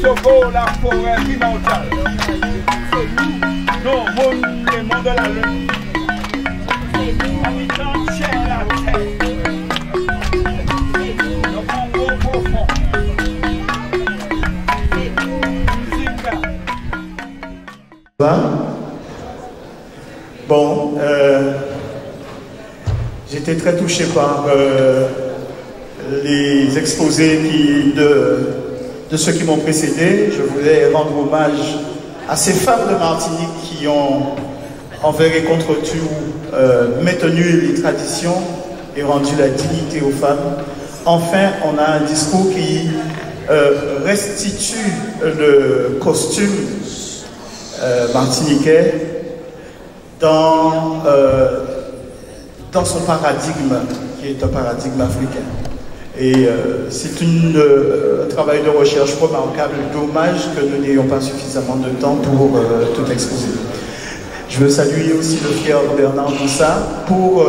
sauver la forêt primordiale. Non, le monde de la lune. Habitants chers la terre. Le Congo profond. Bon, j'étais très touché par les exposés de ceux qui m'ont précédé. Je voulais rendre hommage à ces femmes de Martinique qui ont, envers et contre tout, maintenu les traditions et rendu la dignité aux femmes. Enfin, on a un discours qui restitue le costume martiniquais dans son paradigme, qui est un paradigme africain. Et c'est un travail de recherche remarquable. Dommage que nous n'ayons pas suffisamment de temps pour tout exposer. Je veux saluer aussi le fier Bernard Moussa pour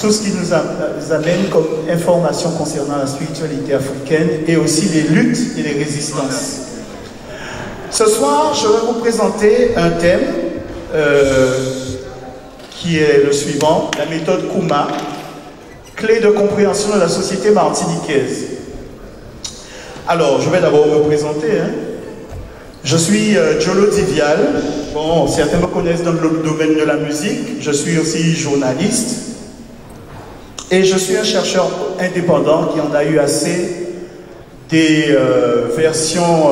tout ce qui nous amène comme information concernant la spiritualité africaine et aussi les luttes et les résistances. Ce soir, je vais vous présenter un thème qui est le suivant, la méthode Kouma, clé de compréhension de la société martiniquaise. Alors, je vais d'abord me présenter. Je suis Jolo Divial. Bon, certains me connaissent dans le domaine de la musique. Je suis aussi journaliste. Et je suis un chercheur indépendant qui en a eu assez des versions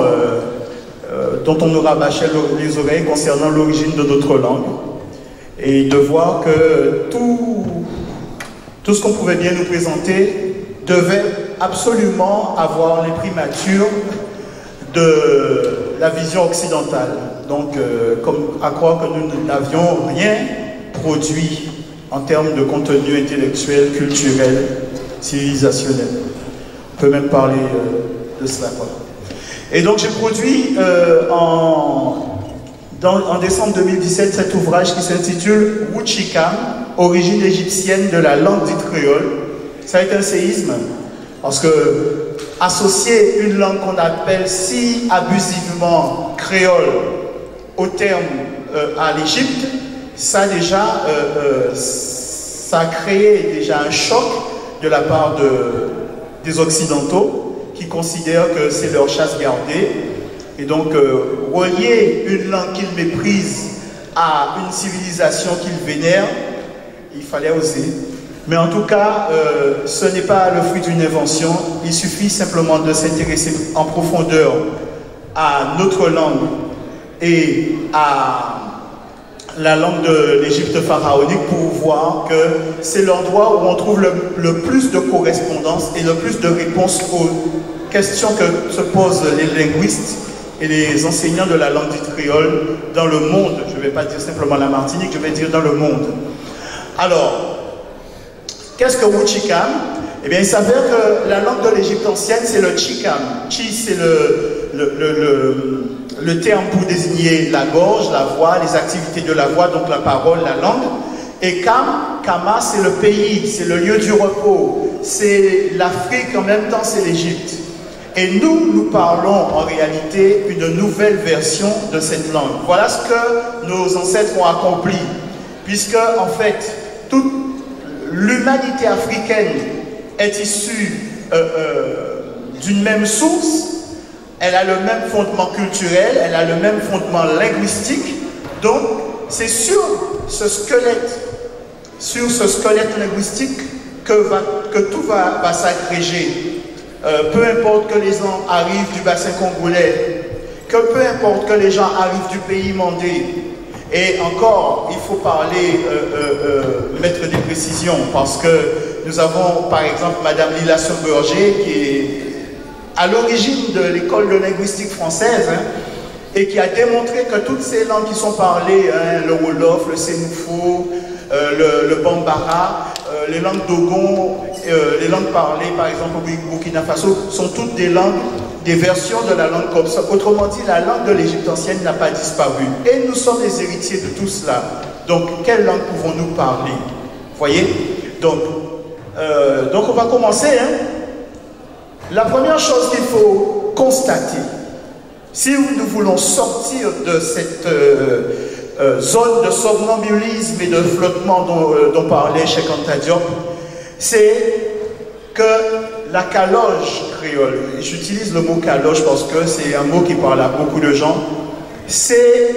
dont on nous rabâchait les oreilles concernant l'origine de notre langue. Et de voir que tout ce qu'on pouvait bien nous présenter devait absolument avoir les primatures de la vision occidentale. Donc, comme à croire que nous n'avions rien produit en termes de contenu intellectuel, culturel, civilisationnel. On peut même parler de cela. Et donc, j'ai produit en décembre 2017 cet ouvrage qui s'intitule Wuchikam, origine égyptienne de la langue dite créole. Ça a été un séisme parce que associer une langue qu'on appelle si abusivement créole au terme à l'Égypte, ça déjà ça a créé déjà un choc de la part des Occidentaux qui considèrent que c'est leur chasse gardée. Et donc, relier une langue qu'ils méprisent à une civilisation qu'ils vénèrent, il fallait oser. Mais en tout cas, ce n'est pas le fruit d'une invention. Il suffit simplement de s'intéresser en profondeur à notre langue et à la langue de l'Égypte pharaonique pour voir que c'est l'endroit où on trouve le plus de correspondance et le plus de réponses aux questions que se posent les linguistes et les enseignants de la langue dite créole dans le monde. Je ne vais pas dire simplement la Martinique, je vais dire dans le monde. Alors, qu'est-ce que Wuchikam? Eh bien, il s'avère que la langue de l'Égypte ancienne, c'est le Chikam. Chi, c'est le terme pour désigner la gorge, la voix, les activités de la voix, donc la parole, la langue. Et Kama, c'est le pays, c'est le lieu du repos, c'est l'Afrique, en même temps c'est l'Égypte. Et nous parlons en réalité une nouvelle version de cette langue. Voilà ce que nos ancêtres ont accompli, puisque en fait, toute l'humanité africaine est issue d'une même source. Elle a le même fondement culturel, elle a le même fondement linguistique. Donc, c'est sur ce squelette linguistique que tout va s'agréger. Peu importe que les gens arrivent du bassin congolais, que peu importe que les gens arrivent du pays mandé. Et encore, il faut parler, mettre des précisions, parce que nous avons par exemple Madame Lila Sauberger qui est à l'origine de l'école de linguistique française, et qui a démontré que toutes ces langues qui sont parlées, le Wolof, le Sénoufo, le Bambara, les langues Dogon, les langues parlées par exemple au Burkina Faso, sont toutes des langues, des versions de la langue comme ça. Autrement dit, la langue de l'Égypte ancienne n'a pas disparu. Et nous sommes les héritiers de tout cela. Donc, quelle langue pouvons-nous parler? Vous voyez? Donc on va commencer. La première chose qu'il faut constater, si nous voulons sortir de cette zone de somnambulisme et de flottement dont parlait Cheikh Anta Diop, c'est que la caloge créole, et j'utilise le mot caloge parce que c'est un mot qui parle à beaucoup de gens, c'est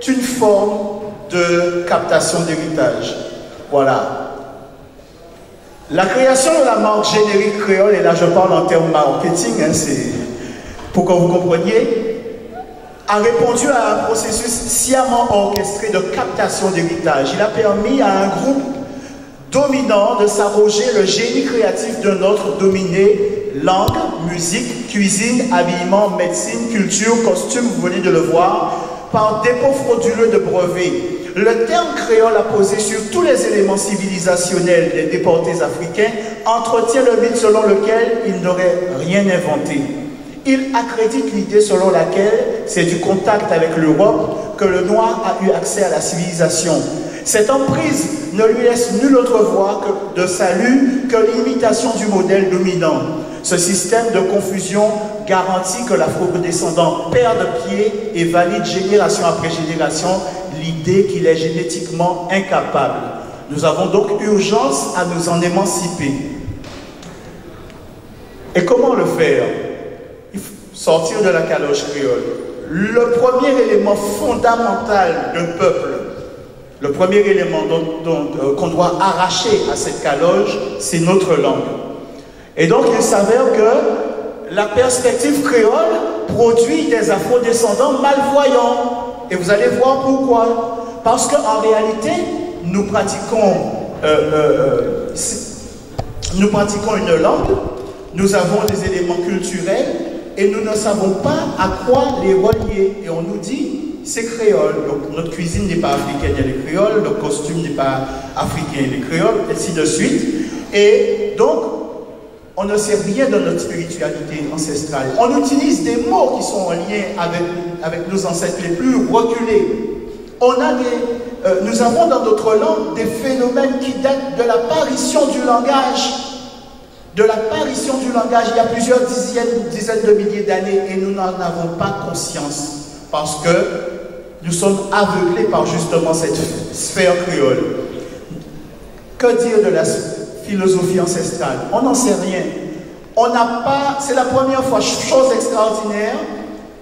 une forme de captation d'héritage. Voilà. La création de la marque générique créole, et là je parle en termes marketing, hein, c'est pour que vous compreniez, a répondu à un processus sciemment orchestré de captation d'héritage. Il a permis à un groupe dominant de s'arroger le génie créatif d'un autre dominé, langue, musique, cuisine, habillement, médecine, culture, costume, vous venez de le voir, par dépôt frauduleux de brevets. Le terme créole apposé sur tous les éléments civilisationnels des déportés africains entretient le mythe selon lequel ils n'auraient rien inventé. Il accrédite l'idée selon laquelle c'est du contact avec l'Europe que le noir a eu accès à la civilisation. Cette emprise ne lui laisse nulle autre voie de salut que l'imitation du modèle dominant. Ce système de confusion garantit que l'afro-descendant perd de pied et valide génération après génération l'idée qu'il est génétiquement incapable. Nous avons donc urgence à nous en émanciper. Et comment le faire? Il faut sortir de la caloche créole. Le premier élément fondamental d'un peuple, le premier élément qu'on doit arracher à cette caloche, c'est notre langue. Et donc il s'avère que la perspective créole produit des afro-descendants malvoyants. Et vous allez voir pourquoi. Parce qu'en réalité, nous pratiquons une langue, nous avons des éléments culturels et nous ne savons pas à quoi les relier. Et on nous dit, c'est créole. Donc notre cuisine n'est pas africaine, elle est créole, notre costume n'est pas africain, il est créole, et ainsi de suite. Et donc, on ne sait rien de notre spiritualité ancestrale. On utilise des mots qui sont en lien avec nos ancêtres les plus reculés. Nous avons dans notre langue des phénomènes qui datent de l'apparition du langage. De l'apparition du langage il y a plusieurs dizaines de milliers d'années et nous n'en avons pas conscience parce que nous sommes aveuglés par justement cette sphère créole. Que dire de la philosophie ancestrale? On n'en sait rien. On n'a pas, c'est la première fois, chose extraordinaire,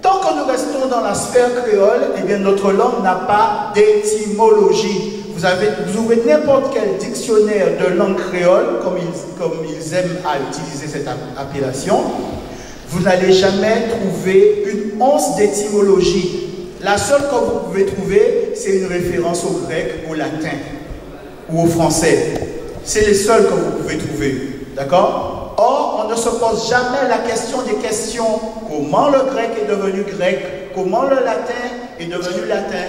tant que nous restons dans la sphère créole, eh bien notre langue n'a pas d'étymologie. Vous ouvrez n'importe quel dictionnaire de langue créole, comme ils aiment à utiliser cette appellation, vous n'allez jamais trouver une once d'étymologie. La seule que vous pouvez trouver, c'est une référence au grec, au latin ou au français. C'est les seuls que vous pouvez trouver. D'accord? Or, on ne se pose jamais la question des questions. Comment le grec est devenu grec? Comment le latin est devenu latin?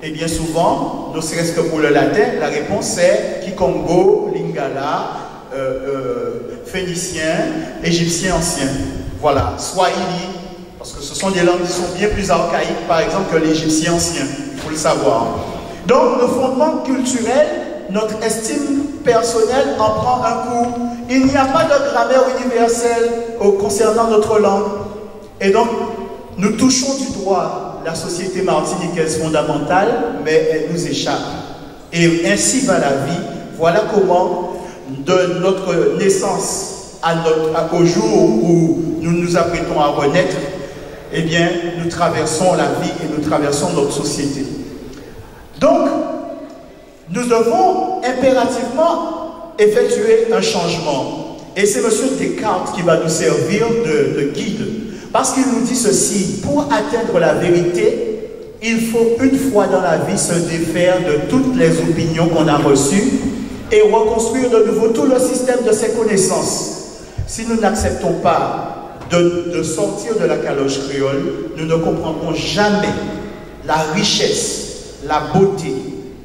Et bien souvent, ne serait-ce que pour le latin, la réponse est Kikongo, Lingala, phénicien, égyptien ancien. Voilà, Swahili, parce que ce sont des langues qui sont bien plus archaïques, par exemple, que l'égyptien ancien. Il faut le savoir. Donc, nos fondements culturels, notre estime personnelle en prend un coup. Il n'y a pas de grammaire universelle concernant notre langue. Et donc, nous touchons du doigt la société martiniquaise fondamentale, mais elle nous échappe. Et ainsi va la vie. Voilà comment, de notre naissance au jour où nous nous apprêtons à renaître, eh bien, nous traversons la vie et nous traversons notre société. Donc, nous devons impérativement effectuer un changement. Et c'est M. Descartes qui va nous servir de guide. Parce qu'il nous dit ceci, pour atteindre la vérité, il faut une fois dans la vie se défaire de toutes les opinions qu'on a reçues et reconstruire de nouveau tout le système de ses connaissances. Si nous n'acceptons pas de sortir de la caloche créole, nous ne comprendrons jamais la richesse, la beauté,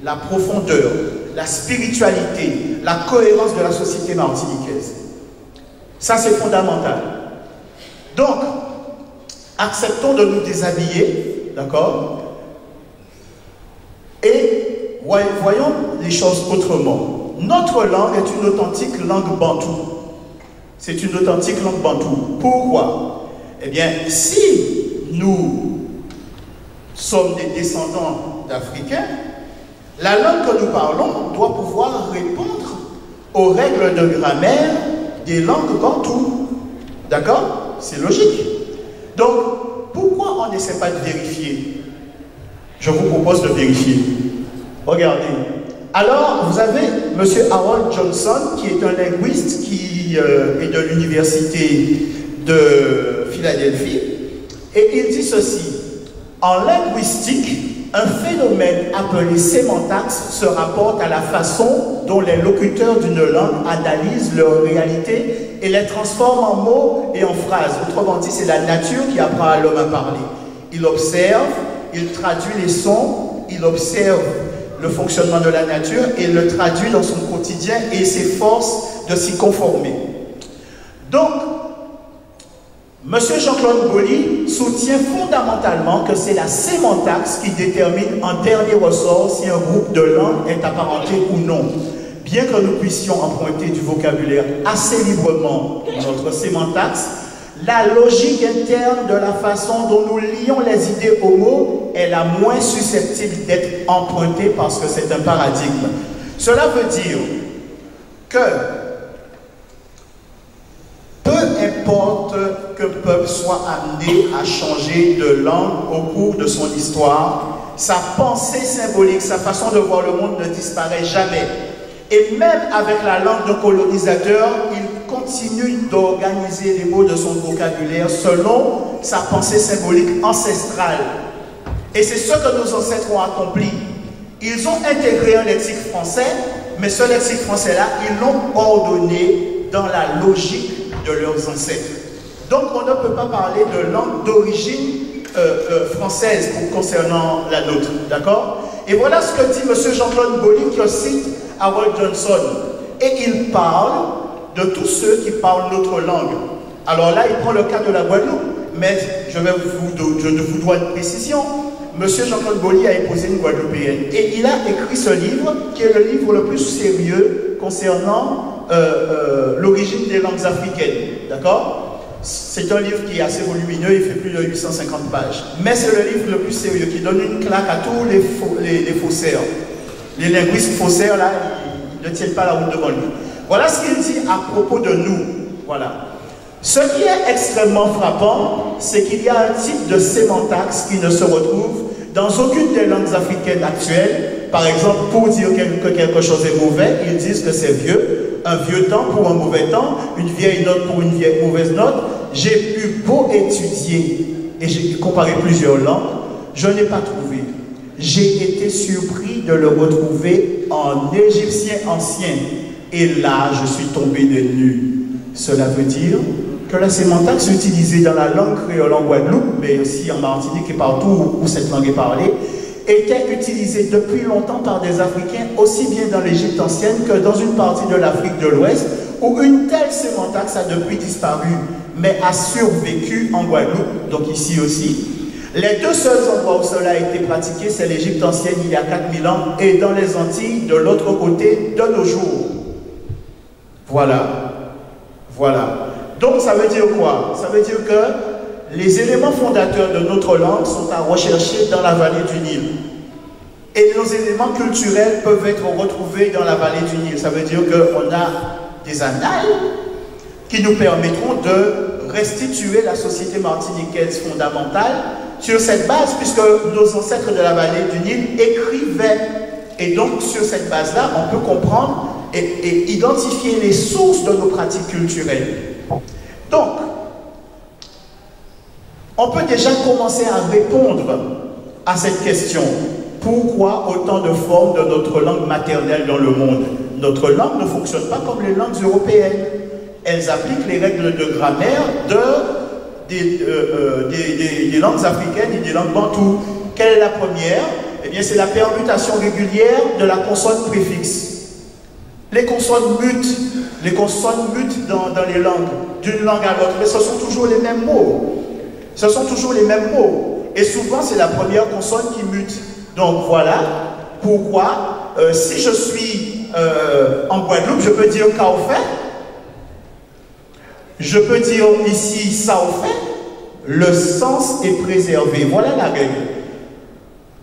la profondeur, la spiritualité, la cohérence de la société martiniquaise. Ça, c'est fondamental. Donc, acceptons de nous déshabiller, d'accord? Et voyons les choses autrement. Notre langue est une authentique langue bantoue. C'est une authentique langue bantoue. Pourquoi? Eh bien, si nous sommes des descendants d'Africains, la langue que nous parlons doit pouvoir répondre aux règles de grammaire des langues bantoues. D'accord? C'est logique. Donc, pourquoi on n'essaie pas de vérifier? Je vous propose de vérifier. Regardez. Alors, vous avez M. Harold Johnson, qui est un linguiste qui est de l'université de Philadelphie, et il dit ceci. En linguistique, un phénomène appelé sémantaxe se rapporte à la façon dont les locuteurs d'une langue analysent leur réalité et les transforment en mots et en phrases. Autrement dit, c'est la nature qui apprend à l'homme à parler. Il observe, il traduit les sons, il observe le fonctionnement de la nature et le traduit dans son quotidien et s'efforce de s'y conformer. Donc, M. Jean-Claude Boly soutient fondamentalement que c'est la sémantaxe qui détermine en dernier ressort si un groupe de langues est apparenté ou non. Bien que nous puissions emprunter du vocabulaire assez librement dans notre sémantaxe, la logique interne de la façon dont nous lions les idées aux mots est la moins susceptible d'être empruntée parce que c'est un paradigme. Cela veut dire que peu importe qu'un peuple soit amené à changer de langue au cours de son histoire, sa pensée symbolique, sa façon de voir le monde ne disparaît jamais. Et même avec la langue d'un colonisateur, il continue d'organiser les mots de son vocabulaire selon sa pensée symbolique ancestrale. Et c'est ce que nos ancêtres ont accompli. Ils ont intégré un lexique français, mais ce lexique français-là, ils l'ont ordonné dans la logique de leurs ancêtres. Donc on ne peut pas parler de langue d'origine française concernant la nôtre, d'accord? Et voilà ce que dit M. Jean-Claude Boly qui cite Harold Johnson. Et il parle de tous ceux qui parlent notre langue. Alors là, il prend le cas de la Guadeloupe, mais je vous dois une précision. M. Jean-Claude Boly a épousé une Guadeloupéenne et il a écrit ce livre qui est le livre le plus sérieux concernant l'origine des langues africaines, d'accord? C'est un livre qui est assez volumineux, il fait plus de 850 pages. Mais c'est le livre le plus sérieux qui donne une claque à tous les faussaires. Les linguistes faussaires, là, ils ne tiennent pas la route devant lui. Voilà ce qu'il dit à propos de nous. Voilà. Ce qui est extrêmement frappant, c'est qu'il y a un type de sémantaxe qui ne se retrouve dans aucune des langues africaines actuelles. Par exemple, pour dire que quelque chose est mauvais, ils disent que c'est vieux, un vieux temps pour un mauvais temps, une vieille note pour une vieille mauvaise note. J'ai eu beau étudier et j'ai comparé plusieurs langues, je n'ai pas trouvé. J'ai été surpris de le retrouver en égyptien ancien. Et là, je suis tombé des nues. Cela veut dire que la sémantaxe utilisée dans la langue créole en Guadeloupe, mais aussi en Martinique et partout où cette langue est parlée, était utilisée depuis longtemps par des Africains, aussi bien dans l'Égypte ancienne que dans une partie de l'Afrique de l'Ouest, où une telle sémantaxe a depuis disparu, mais a survécu en Guadeloupe, donc ici aussi. Les deux seuls endroits où cela a été pratiqué, c'est l'Égypte ancienne il y a 4000 ans, et dans les Antilles, de l'autre côté, de nos jours. Voilà. Voilà. Donc ça veut dire quoi? Ça veut dire que les éléments fondateurs de notre langue sont à rechercher dans la vallée du Nil. Et nos éléments culturels peuvent être retrouvés dans la vallée du Nil. Ça veut dire qu'on a des annales qui nous permettront de restituer la société martiniquaise fondamentale sur cette base, puisque nos ancêtres de la vallée du Nil écrivaient. Et donc sur cette base-là, on peut comprendre et identifier les sources de nos pratiques culturelles. Donc, on peut déjà commencer à répondre à cette question. Pourquoi autant de formes de notre langue maternelle dans le monde? Notre langue ne fonctionne pas comme les langues européennes. Elles appliquent les règles de grammaire des langues africaines et des langues bantoues. Quelle est la première? Eh bien, c'est la permutation régulière de la consonne préfixe. Les consonnes mutent dans les langues, d'une langue à l'autre, mais ce sont toujours les mêmes mots. Ce sont toujours les mêmes mots. Et souvent, c'est la première consonne qui mute. Donc voilà pourquoi, si je suis en Guadeloupe, je peux dire Kaofé. Je peux dire ici Saofé. le sens est préservé. Voilà la règle.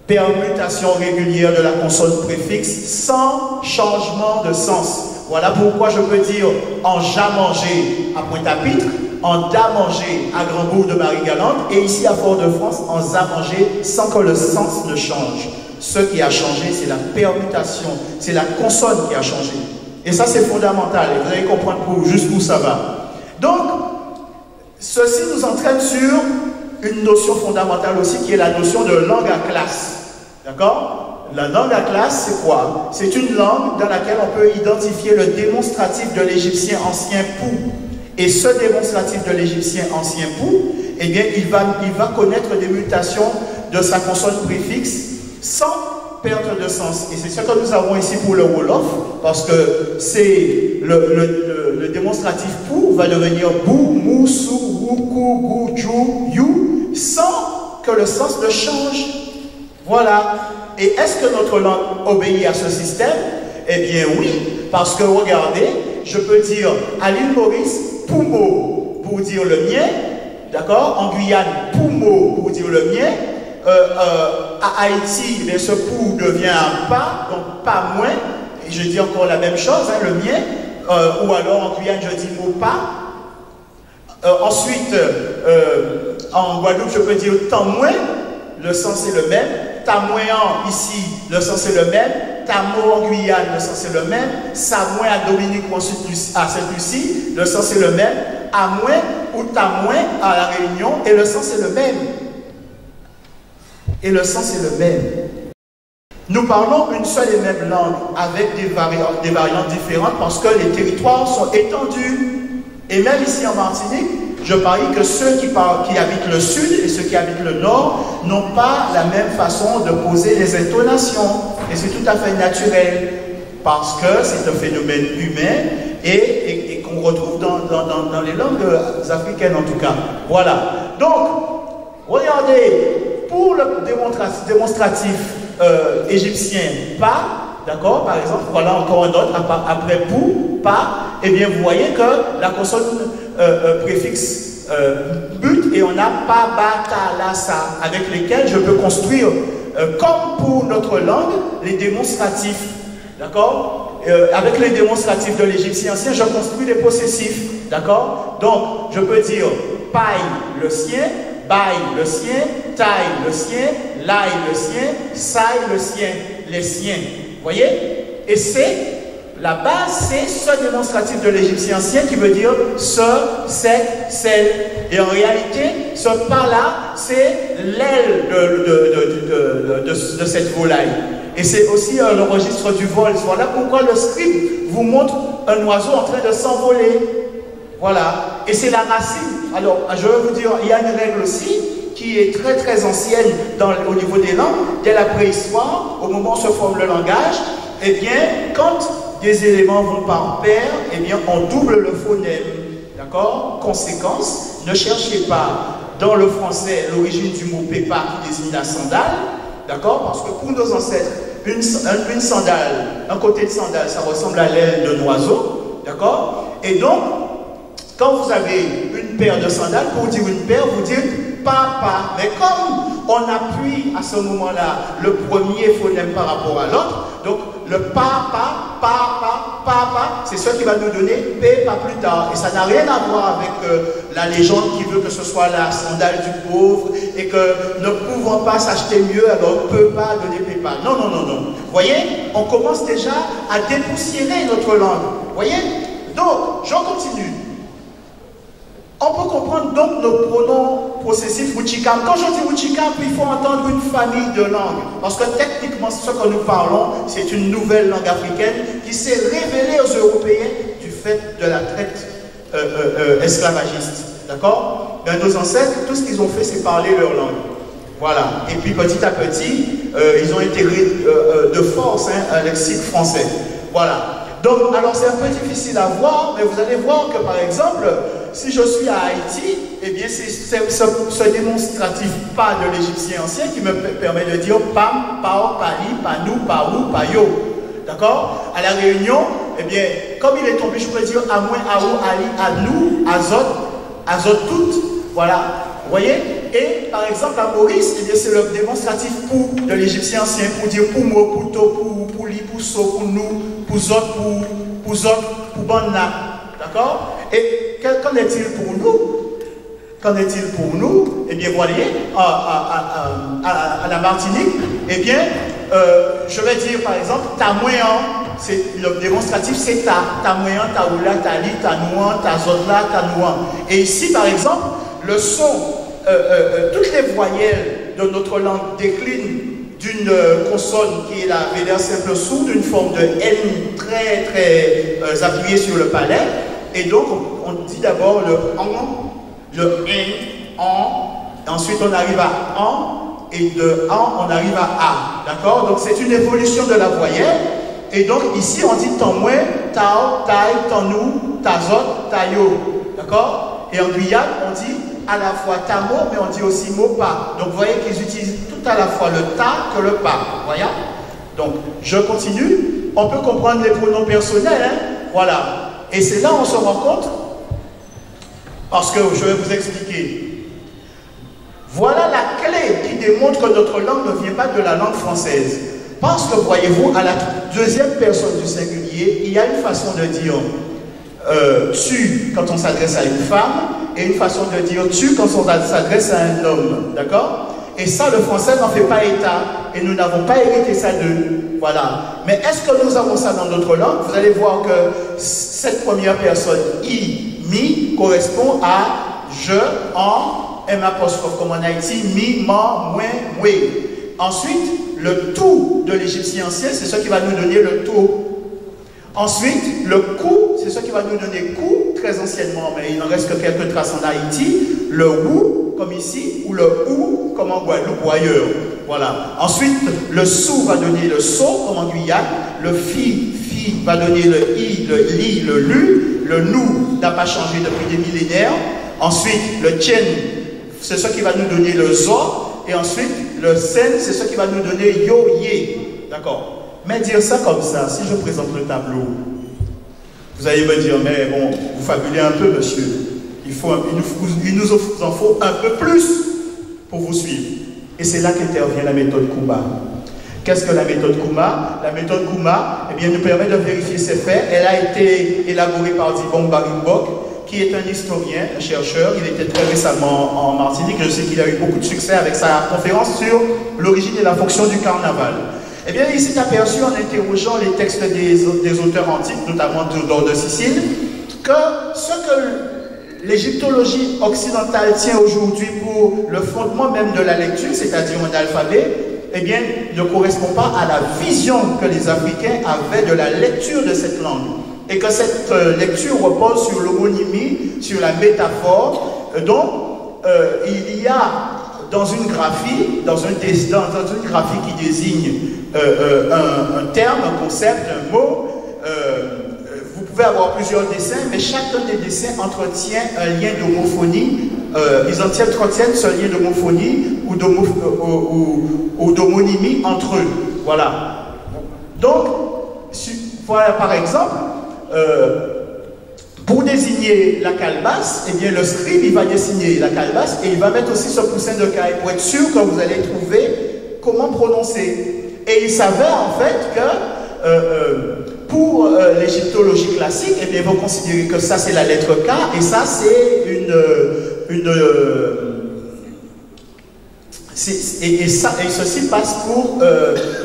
Permutation régulière de la consonne préfixe sans changement de sens. Voilà pourquoi je peux dire en ja mangé à Pointe-à-Pitre, en da mangé à Grand-Bourg de Marie-Galante et ici à Fort-de-France en za mangé sans que le sens ne change. Ce qui a changé, c'est la permutation, c'est la consonne qui a changé. Et ça, c'est fondamental et vous allez comprendre jusqu'où ça va. Donc, ceci nous entraîne sur une notion fondamentale aussi qui est la notion de langue à classe. D'accord? La langue à classe, c'est quoi? C'est une langue dans laquelle on peut identifier le démonstratif de l'égyptien ancien pou. Et ce démonstratif de l'égyptien ancien pou, eh bien, il va connaître des mutations de sa consonne préfixe sans perte de sens. Et c'est ce que nous avons ici pour le Wolof, parce que c'est le démonstratif pou va devenir bou, mou, sou, wou, kou, gou, djou, you, sans que le sens ne change. Voilà. Et est-ce que notre langue obéit à ce système? Eh bien oui, parce que regardez, je peux dire à l'île Maurice, Poumo pour dire le mien, d'accord? En Guyane, Poumo pour dire le mien. À Haïti, eh ce pou devient un pas, donc pas moins. Et je dis encore la même chose, hein, le mien. Ou alors en Guyane, je dis mot pas. Ensuite, en Guadeloupe, je peux dire tant moins, le sens est le même. Tamoyan ici, le sens est le même. Tamo en Guyane, le sens est le même. Samoin à Dominique ou ensuite à Sainte-Lucie, le sens est le même. Amoin ou Tamoin à La Réunion, et le sens est le même. Et le sens est le même. Nous parlons une seule et même langue avec des variantes différentes parce que les territoires sont étendus. Et même ici en Martinique, je parie que ceux qui habitent le sud et ceux qui habitent le nord n'ont pas la même façon de poser les intonations. Et c'est tout à fait naturel parce que c'est un phénomène humain et qu'on retrouve dans les langues africaines en tout cas. Voilà. Donc, regardez, pour le démonstratif égyptien, pas, d'accord, par exemple, voilà encore un autre, après pou, pas, et bien vous voyez que la consonne préfixe but et on a pa, ba, ta, la, sa, avec lesquels je peux construire, comme pour notre langue, les démonstratifs, d'accord? Avec les démonstratifs de l'égyptien ancien, je construis les possessifs, d'accord? Donc, je peux dire paille, le sien, baille, le sien, taille, le sien, laille, le sien, saille, le sien, les siens. Vous voyez? Et c'est la base, c'est ce démonstratif de l'égyptien ancien qui veut dire ce, cette, celle. Et en réalité, ce pas-là, c'est l'aile de cette volaille. Et c'est aussi le registre du vol. Voilà pourquoi le script vous montre un oiseau en train de s'envoler. Voilà. Et c'est la racine. Alors, je vais vous dire, il y a une règle aussi qui est très très ancienne au niveau des langues. Dès la préhistoire, au moment où se forme le langage, eh bien, quand des éléments vont par paire, eh bien, on double le phonème. D'accord? Conséquence, ne cherchez pas dans le français l'origine du mot pépa qui désigne la sandale. D'accord? Parce que pour nos ancêtres, une sandale, un côté de sandale, ça ressemble à l'aile d'un oiseau. D'accord? Et donc, quand vous avez une paire de sandales, pour dire une paire, vous dites papa. Mais comme on appuie à ce moment-là le premier phonème par rapport à l'autre, donc le papa, c'est ce qui va nous donner pépa plus tard. Et ça n'a rien à voir avec la légende qui veut que ce soit la sandale du pauvre et que ne pouvant pas s'acheter mieux, alors on ne peut pas donner pépa. Non, non, non, non. Vous voyez, on commence déjà à dépoussiérer notre langue. Vous voyez? Donc, j'en continue. On peut comprendre donc nos pronoms possessifs Wuchikam. Quand je dis Wuchikam, il faut entendre une famille de langues. Parce que techniquement, ce que nous parlons, c'est une nouvelle langue africaine qui s'est révélée aux Européens du fait de la traite esclavagiste. D'accord? Nos ancêtres, tout ce qu'ils ont fait, c'est parler leur langue. Voilà. Et puis petit à petit, ils ont intégré de force un lexique français. Voilà. Donc, alors c'est un peu difficile à voir, mais vous allez voir que par exemple, si je suis à Haïti, eh bien c'est ce démonstratif pas de l'égyptien ancien qui me permet de dire pam, pao, pali, panou, paou, payo. D'accord? À la Réunion, eh bien, comme il est tombé, je peux dire à moins, à ou, ali, à nous, azot, toutes. Voilà. Vous voyez? Et par exemple, à Maurice, eh c'est le démonstratif pour de l'égyptien ancien, pour dire pour moi, pour toi, pour lui, pour so, pour nous, pour autres, pour bonna. D'accord? Et qu'en est-il pour nous? Qu'en est-il pour nous? Eh bien, voyez, à la Martinique, eh bien, je vais dire par exemple, ta moyen, c'est le démonstratif, c'est ta moyen, ta oula, ta li, ta nouan, ta zodla, ta nouan. Et ici, par exemple, le son, toutes les voyelles de notre langue déclinent d'une consonne qui est la vénère simple sourde, d'une forme de N très très appuyée sur le palais. Et donc, on dit d'abord le en, le N, en, ensuite on arrive à en, et de en, on arrive à a. D'accord? Donc, c'est une évolution de la voyelle. Et donc, ici, on dit ton moins, tao, taï, ton nous, tazot, tayo. D'accord? Et en Guyane, on dit à la fois tamo, mais on dit aussi mot pas. Donc, vous voyez qu'ils utilisent tout à la fois le ta que le pas. Voyez? Donc, je continue. On peut comprendre les pronoms personnels. Hein? Voilà. Et c'est là où on se rend compte, parce que je vais vous expliquer. Voilà la clé qui démontre que notre langue ne vient pas de la langue française. Parce que, voyez-vous, à la deuxième personne du singulier, il y a une façon de dire tu quand on s'adresse à une femme et une façon de dire tu quand on s'adresse à un homme. D'accord? Et ça, le français n'en fait pas état. Et nous n'avons pas hérité ça d'eux. Voilà. Mais est-ce que nous avons ça dans notre langue? Vous allez voir que cette première personne, i, mi, correspond à je, en, m apostrophe, comme en Haïti, mi, man, moins, moué. Ensuite, le tout de l'égyptien ancien, c'est ce qui va nous donner le tout. Ensuite, le coup, c'est ce qui va nous donner coup, très anciennement, mais il n'en reste que quelques traces en Haïti. Le ou, comme ici, ou le ou, comme en Guadeloupe ou ailleurs. Voilà. Ensuite, le sou va donner le so, comme en Guyane. Le fi va donner le i, le li, le lu. Le nous n'a pas changé depuis des millénaires. Ensuite, le tien, c'est ce qui va nous donner le zo. Et ensuite, le sen, c'est ce qui va nous donner yo, ye. D'accord? Mais dire ça comme ça, si je présente le tableau, vous allez me dire, mais bon, vous fabulez un peu, monsieur. Il nous en faut un peu plus pour vous suivre. Et c'est là qu'intervient la méthode Kouma. Qu'est-ce que la méthode Kouma? La méthode Kouma, eh bien, nous permet de vérifier ces faits. Elle a été élaborée par Dibong Barimbok, qui est un historien, un chercheur. Il était très récemment en Martinique. Je sais qu'il a eu beaucoup de succès avec sa conférence sur l'origine et la fonction du carnaval. Eh bien, il s'est aperçu en interrogeant les textes des auteurs antiques, notamment Théodore de Sicile, que ce que l'égyptologie occidentale tient aujourd'hui pour le fondement même de la lecture, c'est-à-dire un alphabet, eh bien, ne correspond pas à la vision que les Africains avaient de la lecture de cette langue. Et que cette lecture repose sur l'homonymie, sur la métaphore. Donc, il y a dans une graphie, dans une graphie qui désigne un terme, un concept, un mot, vous pouvez avoir plusieurs dessins, mais chacun des dessins entretient un lien d'homophonie. Ils entretiennent ce lien d'homophonie ou d'homonymie entre eux. Voilà. Donc, voilà par exemple, pour désigner la calebasse, eh bien le scribe, il va dessiner la calebasse et il va mettre aussi ce poussin de caille pour être sûr que vous allez trouver comment prononcer. Et il s'avère en fait que pour l'égyptologie classique, eh bien, ils vont considérer que ça c'est la lettre K et ça c'est et ceci passe pour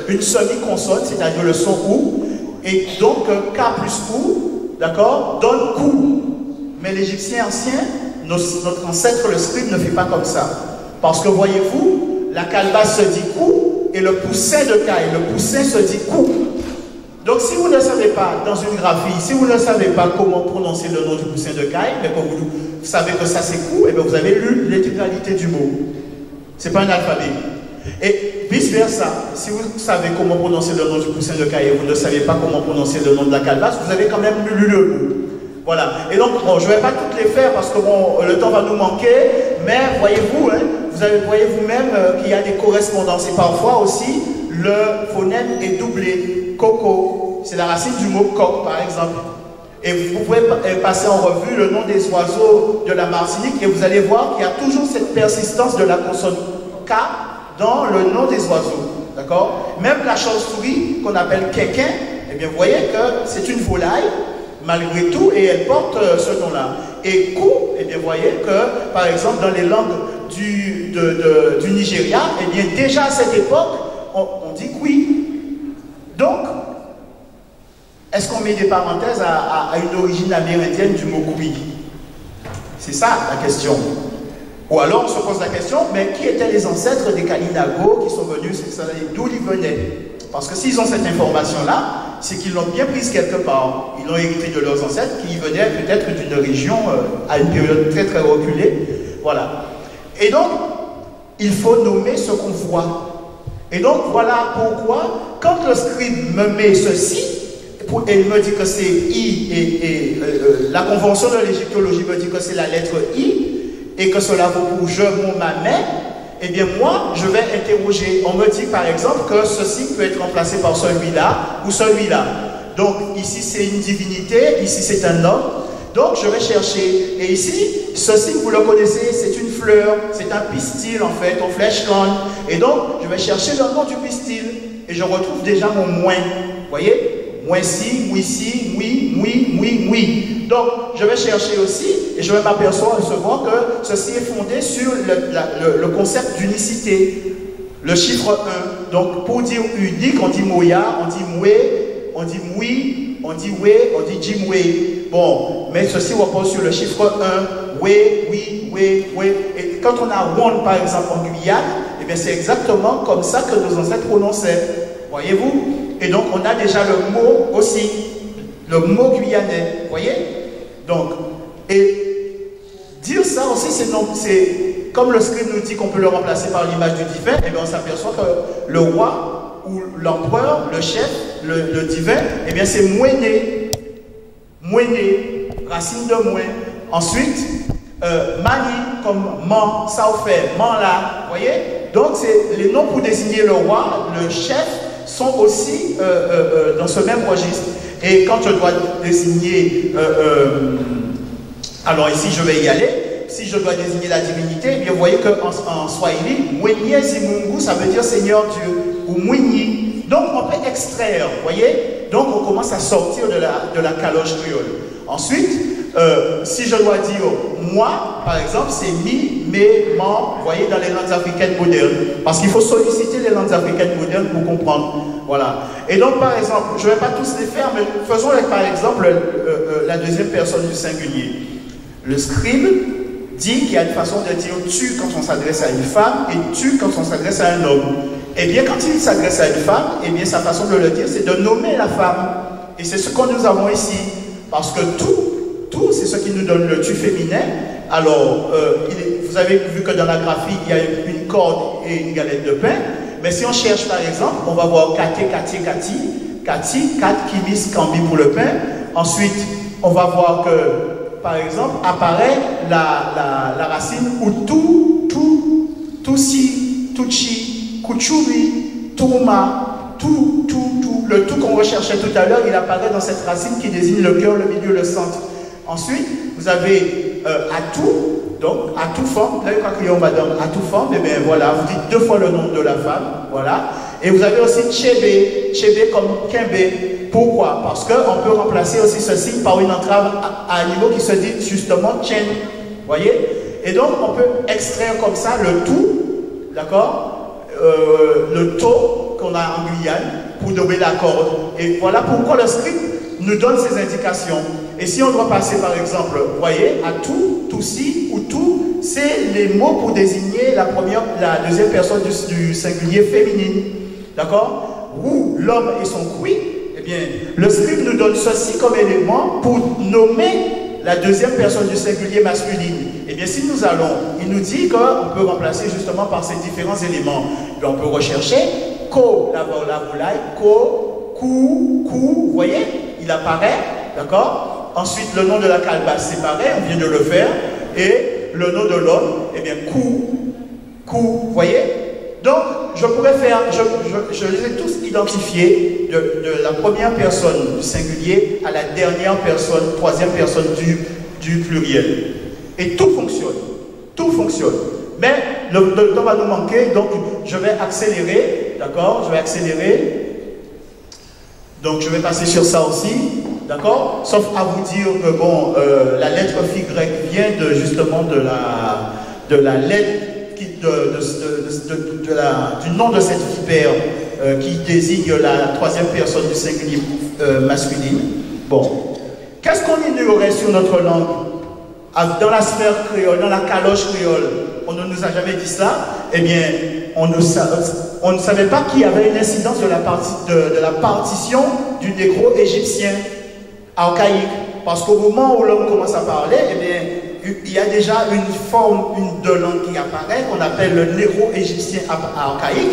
une semi-consonne, c'est-à-dire le son OU, et donc K plus OU, d'accord, donne coup. Mais l'Égyptien ancien, notre ancêtre, le scribe, ne fait pas comme ça. Parce que voyez-vous, la calebasse se dit coup, et le poussin de caille, le poussin se dit coup. Donc si vous ne savez pas, dans une graphie, si vous ne savez pas comment prononcer le nom du poussin de caille, mais que vous savez que ça c'est coup, et bien vous avez lu l'intégralité du mot. Ce n'est pas un alphabet. Et vice-versa, si vous savez comment prononcer le nom du poussin de caille et vous ne savez pas comment prononcer le nom de la calebasse, vous avez quand même lu le mot. Voilà. Et donc, bon, je ne vais pas toutes les faire parce que bon, le temps va nous manquer, mais voyez-vous, hein, voyez vous-même qu'il y a des correspondances. Et parfois aussi, le phonème est doublé. Coco, c'est la racine du mot coq, par exemple. Et vous pouvez passer en revue le nom des oiseaux de la Martinique et vous allez voir qu'il y a toujours cette persistance de la consonne K dans le nom des oiseaux. D'accord? Même la chauve-souris qu'on appelle quéquin, eh bien vous voyez que c'est une volaille malgré tout et elle porte ce nom-là. Et kou, eh bien vous voyez que par exemple dans les langues du Nigeria, eh bien déjà à cette époque, on dit oui. Donc, est-ce qu'on met des parenthèses à une origine amérindienne du mot oui? C'est ça la question. Ou alors on se pose la question, mais qui étaient les ancêtres des Kalinago qui sont venus, d'où ils venaient? Parce que s'ils ont cette information-là, c'est qu'ils l'ont bien prise quelque part. Ils l'ont hérité de leurs ancêtres qui venaient peut-être d'une région à une période très très reculée. Voilà. Et donc, il faut nommer ce qu'on voit. Et donc, voilà pourquoi, quand le scribe me met ceci, et il me dit que c'est I, et la convention de l'égyptologie me dit que c'est la lettre I, et que cela vaut pour je, mon, ma, mais, eh bien moi, je vais interroger. On me dit par exemple que ceci peut être remplacé par celui-là ou celui-là. Donc ici c'est une divinité, ici c'est un homme. Donc je vais chercher. Et ici, ceci vous le connaissez, c'est une fleur, c'est un pistil en fait, on flèche corne. Et donc je vais chercher le nom du pistil. Et je retrouve déjà mon moins. Vous voyez? Moi si, oui. Donc, je vais chercher aussi, et je vais m'apercevoir que ceci est fondé sur le concept d'unicité, le chiffre 1. Donc, pour dire unique, on dit moya, on dit moué, on dit moui, on dit oué, on dit jimoué. Bon, mais ceci repose sur le chiffre 1, oué, oui. Et quand on a one, par exemple, en Guyane, eh bien, c'est exactement comme ça que nos ancêtres prononçaient. Voyez-vous? Et donc, on a déjà le mot aussi, le mot guyanais, voyez? Donc, et dire ça aussi, c'est comme le scribe nous dit qu'on peut le remplacer par l'image du divin, et bien on s'aperçoit que le roi ou l'empereur, le chef, le divin, et bien c'est moiné, racine de moins. Ensuite, mani, comme man, ça fait, man là, voyez? Donc, c'est les noms pour désigner le roi, le chef, sont aussi dans ce même registre. Et quand je dois désigner, alors ici je vais y aller, si je dois désigner la divinité, eh bien vous voyez qu'en Swahili, Mwenye Zimungu, ça veut dire Seigneur Dieu, ou Mwenye. Donc on peut extraire, vous voyez, donc on commence à sortir de la caloche créole. Ensuite, si je dois dire moi, par exemple, c'est mi, me, man, vous voyez, dans les langues africaines modernes. Parce qu'il faut solliciter les langues africaines modernes pour comprendre. Voilà. Et donc, par exemple, je ne vais pas tous les faire, mais faisons par exemple la deuxième personne du singulier. Le scribe dit qu'il y a une façon de dire tu quand on s'adresse à une femme et tu quand on s'adresse à un homme. Eh bien, quand il s'adresse à une femme, eh bien, sa façon de le dire, c'est de nommer la femme. Et c'est ce que nous avons ici. Parce que tout, c'est ce qui nous donne le tu féminin. Alors, vous avez vu que dans la graphie, il y a une corde et une galette de pain. Mais si on cherche, par exemple, on va voir Kati, Kat, Kimis, Kambi pour le pain. Ensuite, on va voir que, par exemple, apparaît la racine Utu, Tusi, Tuchi, Kuchuri, Touma, tout. Le tout qu'on recherchait tout à l'heure, il apparaît dans cette racine qui désigne le cœur, le milieu, le centre. Ensuite, vous avez Atou, donc Atou forme, là, quand on madame Atou forme, et bien voilà, vous dites 2 fois le nom de la femme, voilà. Et vous avez aussi Chebe comme Kembe. Pourquoi? Parce qu'on peut remplacer aussi ce signe par une entrave à un niveau qui se dit justement Chen, voyez? Et donc, on peut extraire comme ça le tout, d'accord? Le to qu'on a en Guyane pour nommer la corde. Et voilà pourquoi le script nous donne ces indications. Et si on doit passer par exemple, vous voyez, à tout, si ou tout, c'est les mots pour désigner la deuxième personne du singulier féminine. D'accord? Ou l'homme et son oui, eh bien, le script nous donne ceci comme élément pour nommer la deuxième personne du singulier masculine. Eh bien, si nous allons, il nous dit qu'on peut remplacer justement par ces différents éléments. Et on peut rechercher ko, la volaille, ko, ku, vous voyez, il apparaît, d'accord? Ensuite, le nom de la calebasse, c'est pareil, on vient de le faire. Et le nom de l'homme, eh bien, ku, vous voyez? Donc, je pourrais faire, je les ai tous identifiés de la première personne du singulier à la dernière personne, troisième personne du pluriel. Et tout fonctionne. Tout fonctionne. Mais le temps va nous manquer, donc je vais accélérer, d'accord? Je vais accélérer. Donc je vais passer sur ça aussi, d'accord? Sauf à vous dire que bon, la lettre phi grecque vient justement de la lettre du nom de cette vipère qui désigne la troisième personne du singulier masculine. Bon, qu'est-ce qu'on ignorait sur notre langue? Dans la sphère créole, dans la caloche créole, on ne nous a jamais dit ça. Eh bien, on ne savait pas qu'il y avait une incidence de la partition du négro-égyptien archaïque. Parce qu'au moment où l'homme commence à parler, eh bien, il y a déjà une forme de langue qui apparaît, qu'on appelle le négro-égyptien archaïque,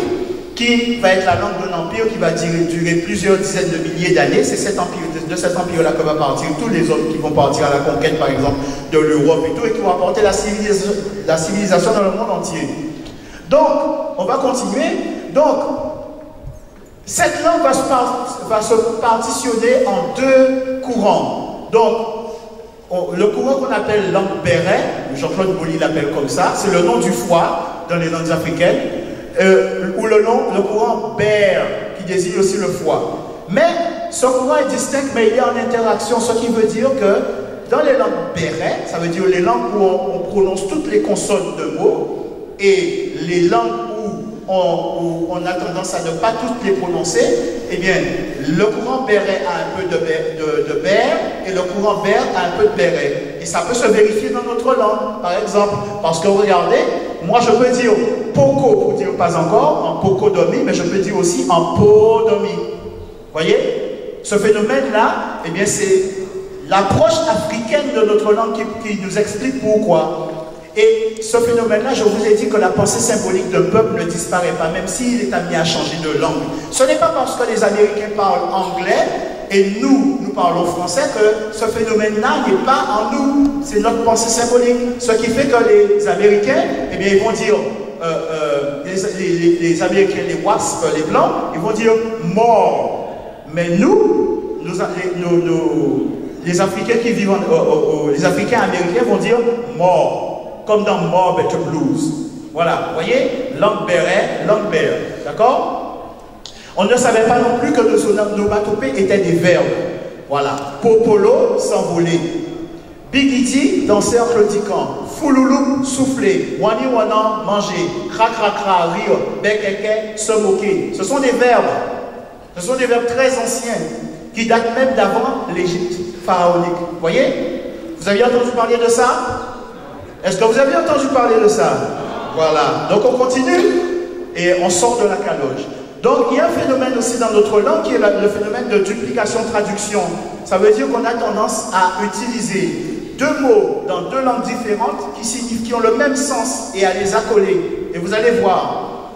qui va être la langue d'un empire qui va durer plusieurs dizaines de milliers d'années. C'est de cet empire-là que va partir tous les hommes qui vont partir à la conquête, par exemple, de l'Europe et tout, et qui vont apporter la civilisation dans le monde entier. Donc, on va continuer. Donc, cette langue va se partitionner en deux courants. Donc, le courant qu'on appelle langue béret, Jean-Claude Boully l'appelle comme ça, c'est le nom du foie dans les langues africaines, ou le courant ber, qui désigne aussi le foie. Mais ce courant est distinct, mais il est en interaction, ce qui veut dire que dans les langues béret, ça veut dire les langues où on prononce toutes les consonnes de mots, et les langues où on a tendance à ne pas toutes les prononcer, eh bien, le courant béret a un peu de ber et le courant ber a un peu de béret. Et ça peut se vérifier dans notre langue, par exemple. Parce que regardez, moi je peux dire poko pour dire pas encore, en pokodomi, mais je peux dire aussi en podomi. Vous voyez? Ce phénomène-là, eh bien, c'est l'approche africaine de notre langue qui nous explique pourquoi. Et ce phénomène-là, je vous ai dit que la pensée symbolique d'un peuple ne disparaît pas, même s'il est amené à changer de langue. Ce n'est pas parce que les Américains parlent anglais et nous parlons français que ce phénomène-là n'est pas en nous. C'est notre pensée symbolique. Ce qui fait que les Américains, eh bien, ils vont dire, les Américains, les WASP, les Blancs, ils vont dire mort. Mais les Africains qui vivent, les Africains américains vont dire mort. Comme dans Mob et Blues. Voilà, vous voyez, langue béret, langue ber. D'accord? On ne savait pas non plus que nos onomatopées étaient des verbes. Voilà. Popolo, s'envoler. Bigiti, danseur claudiquant. Fouloulou, souffler. Wani wana, manger. Krakrakra, rire. Bekeke, se moquer. Ce sont des verbes. Ce sont des verbes très anciens qui datent même d'avant l'Égypte pharaonique. Vous voyez? Vous aviez entendu parler de ça? Est-ce que vous avez entendu parler de ça? Voilà. Donc on continue et on sort de la caloche. Donc il y a un phénomène aussi dans notre langue qui est le phénomène de duplication-traduction. Ça veut dire qu'on a tendance à utiliser deux mots dans deux langues différentes qui ont le même sens et à les accoler. Et vous allez voir,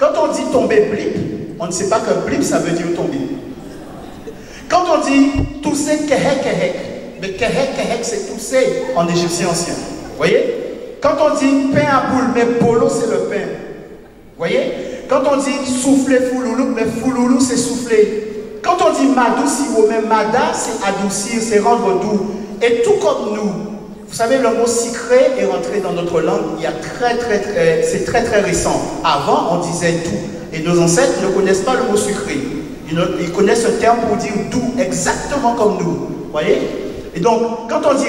quand on dit tomber blip, on ne sait pas que blip ça veut dire tomber. Quand on dit tousser kehek kehek, mais kehek kehek c'est tousser en égyptien ancien. Vous voyez? Quand on dit pain à boule, mais polo, c'est le pain. Vous voyez? Quand on dit souffler fouloulou, mais fouloulou, c'est souffler. Quand on dit madou, si vous mais mada, c'est adoucir, c'est rendre doux. Et tout comme nous, vous savez, le mot sucré est rentré dans notre langue il y a c'est très récent. Avant, on disait doux. Et nos ancêtres ne connaissent pas le mot sucré. Ils connaissent ce terme pour dire doux, exactement comme nous. Vous voyez? Et donc, quand on dit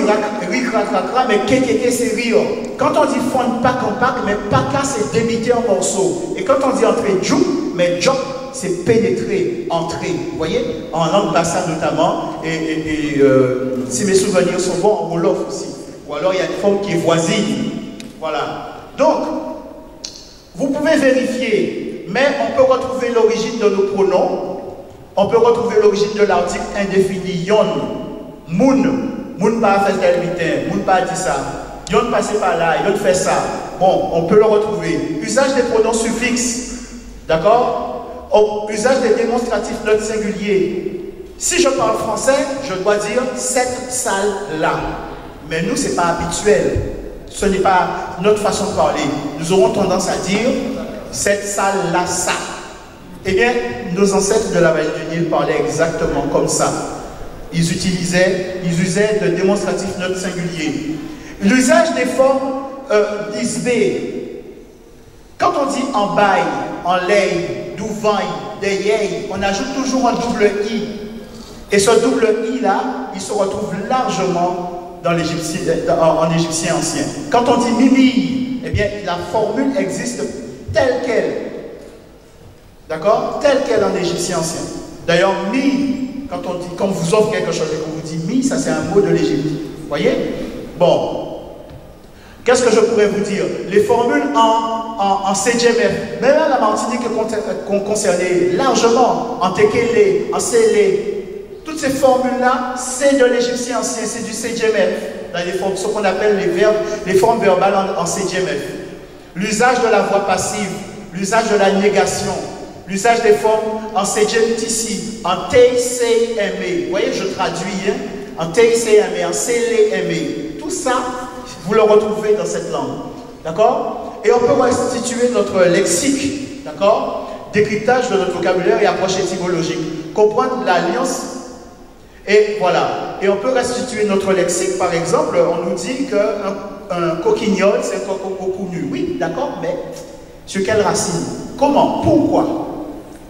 rik-rak-rak-rak, mais kekeke c'est rire. Quand on dit fondre pack en pack, mais paka c'est débiter en morceaux. Et quand on dit entrer djouk, mais djok c'est pénétrer, entrer. Vous voyez? En langue bassa notamment. Et si mes souvenirs sont bons, en wolof aussi. Ou alors il y a une forme qui est voisine. Voilà. Donc, vous pouvez vérifier, mais on peut retrouver l'origine de nos pronoms. On peut retrouver l'origine de l'article indéfini yon. Moun pas fait tel bitin, moun pas dit ça. Yon passé par là, yon fait ça. Bon, on peut le retrouver. Usage des pronoms suffixes. D'accord? Usage des démonstratifs neutres singuliers. Si je parle français, je dois dire cette salle-là. Mais nous, ce n'est pas habituel. Ce n'est pas notre façon de parler. Nous aurons tendance à dire cette salle-là, ça. Eh bien, nos ancêtres de la vallée du Nil parlaient exactement comme ça. Ils usaient de démonstratifs neutres singuliers. L'usage des formes isbé. Quand on dit en bail, en lay, douvaille, deyei, on ajoute toujours un double i. Et ce double i là, il se retrouve largement dans en égyptien ancien. Quand on dit mimi, eh bien la formule existe telle qu'elle. D'accord? Telle qu'elle en égyptien ancien. D'ailleurs, mi, quand on vous offre quelque chose et qu'on vous dit mi, ça c'est un mot de l'Égypte. Vous voyez? Bon. Qu'est-ce que je pourrais vous dire? Les formules en CGMF, même à la Martinique concernée largement, en Tekele, en Sélé, toutes ces formules-là, c'est de l'égyptien ancien, c'est du CGMF, dans les formes, ce qu'on appelle les formes verbales en CGMF. L'usage de la voix passive, l'usage de la négation, l'usage des formes en CGMTC, en TCME. Vous voyez, je traduis, hein? En TCME, en CLME. Tout ça, vous le retrouvez dans cette langue. D'accord? Et on peut restituer notre lexique, d'accord? Décryptage de notre vocabulaire et approche étymologique. Comprendre l'alliance. Et voilà. Et on peut restituer notre lexique, par exemple, on nous dit qu'un coquignol, c'est un coco nu. Oui, d'accord, mais sur quelle racine? Comment? Pourquoi?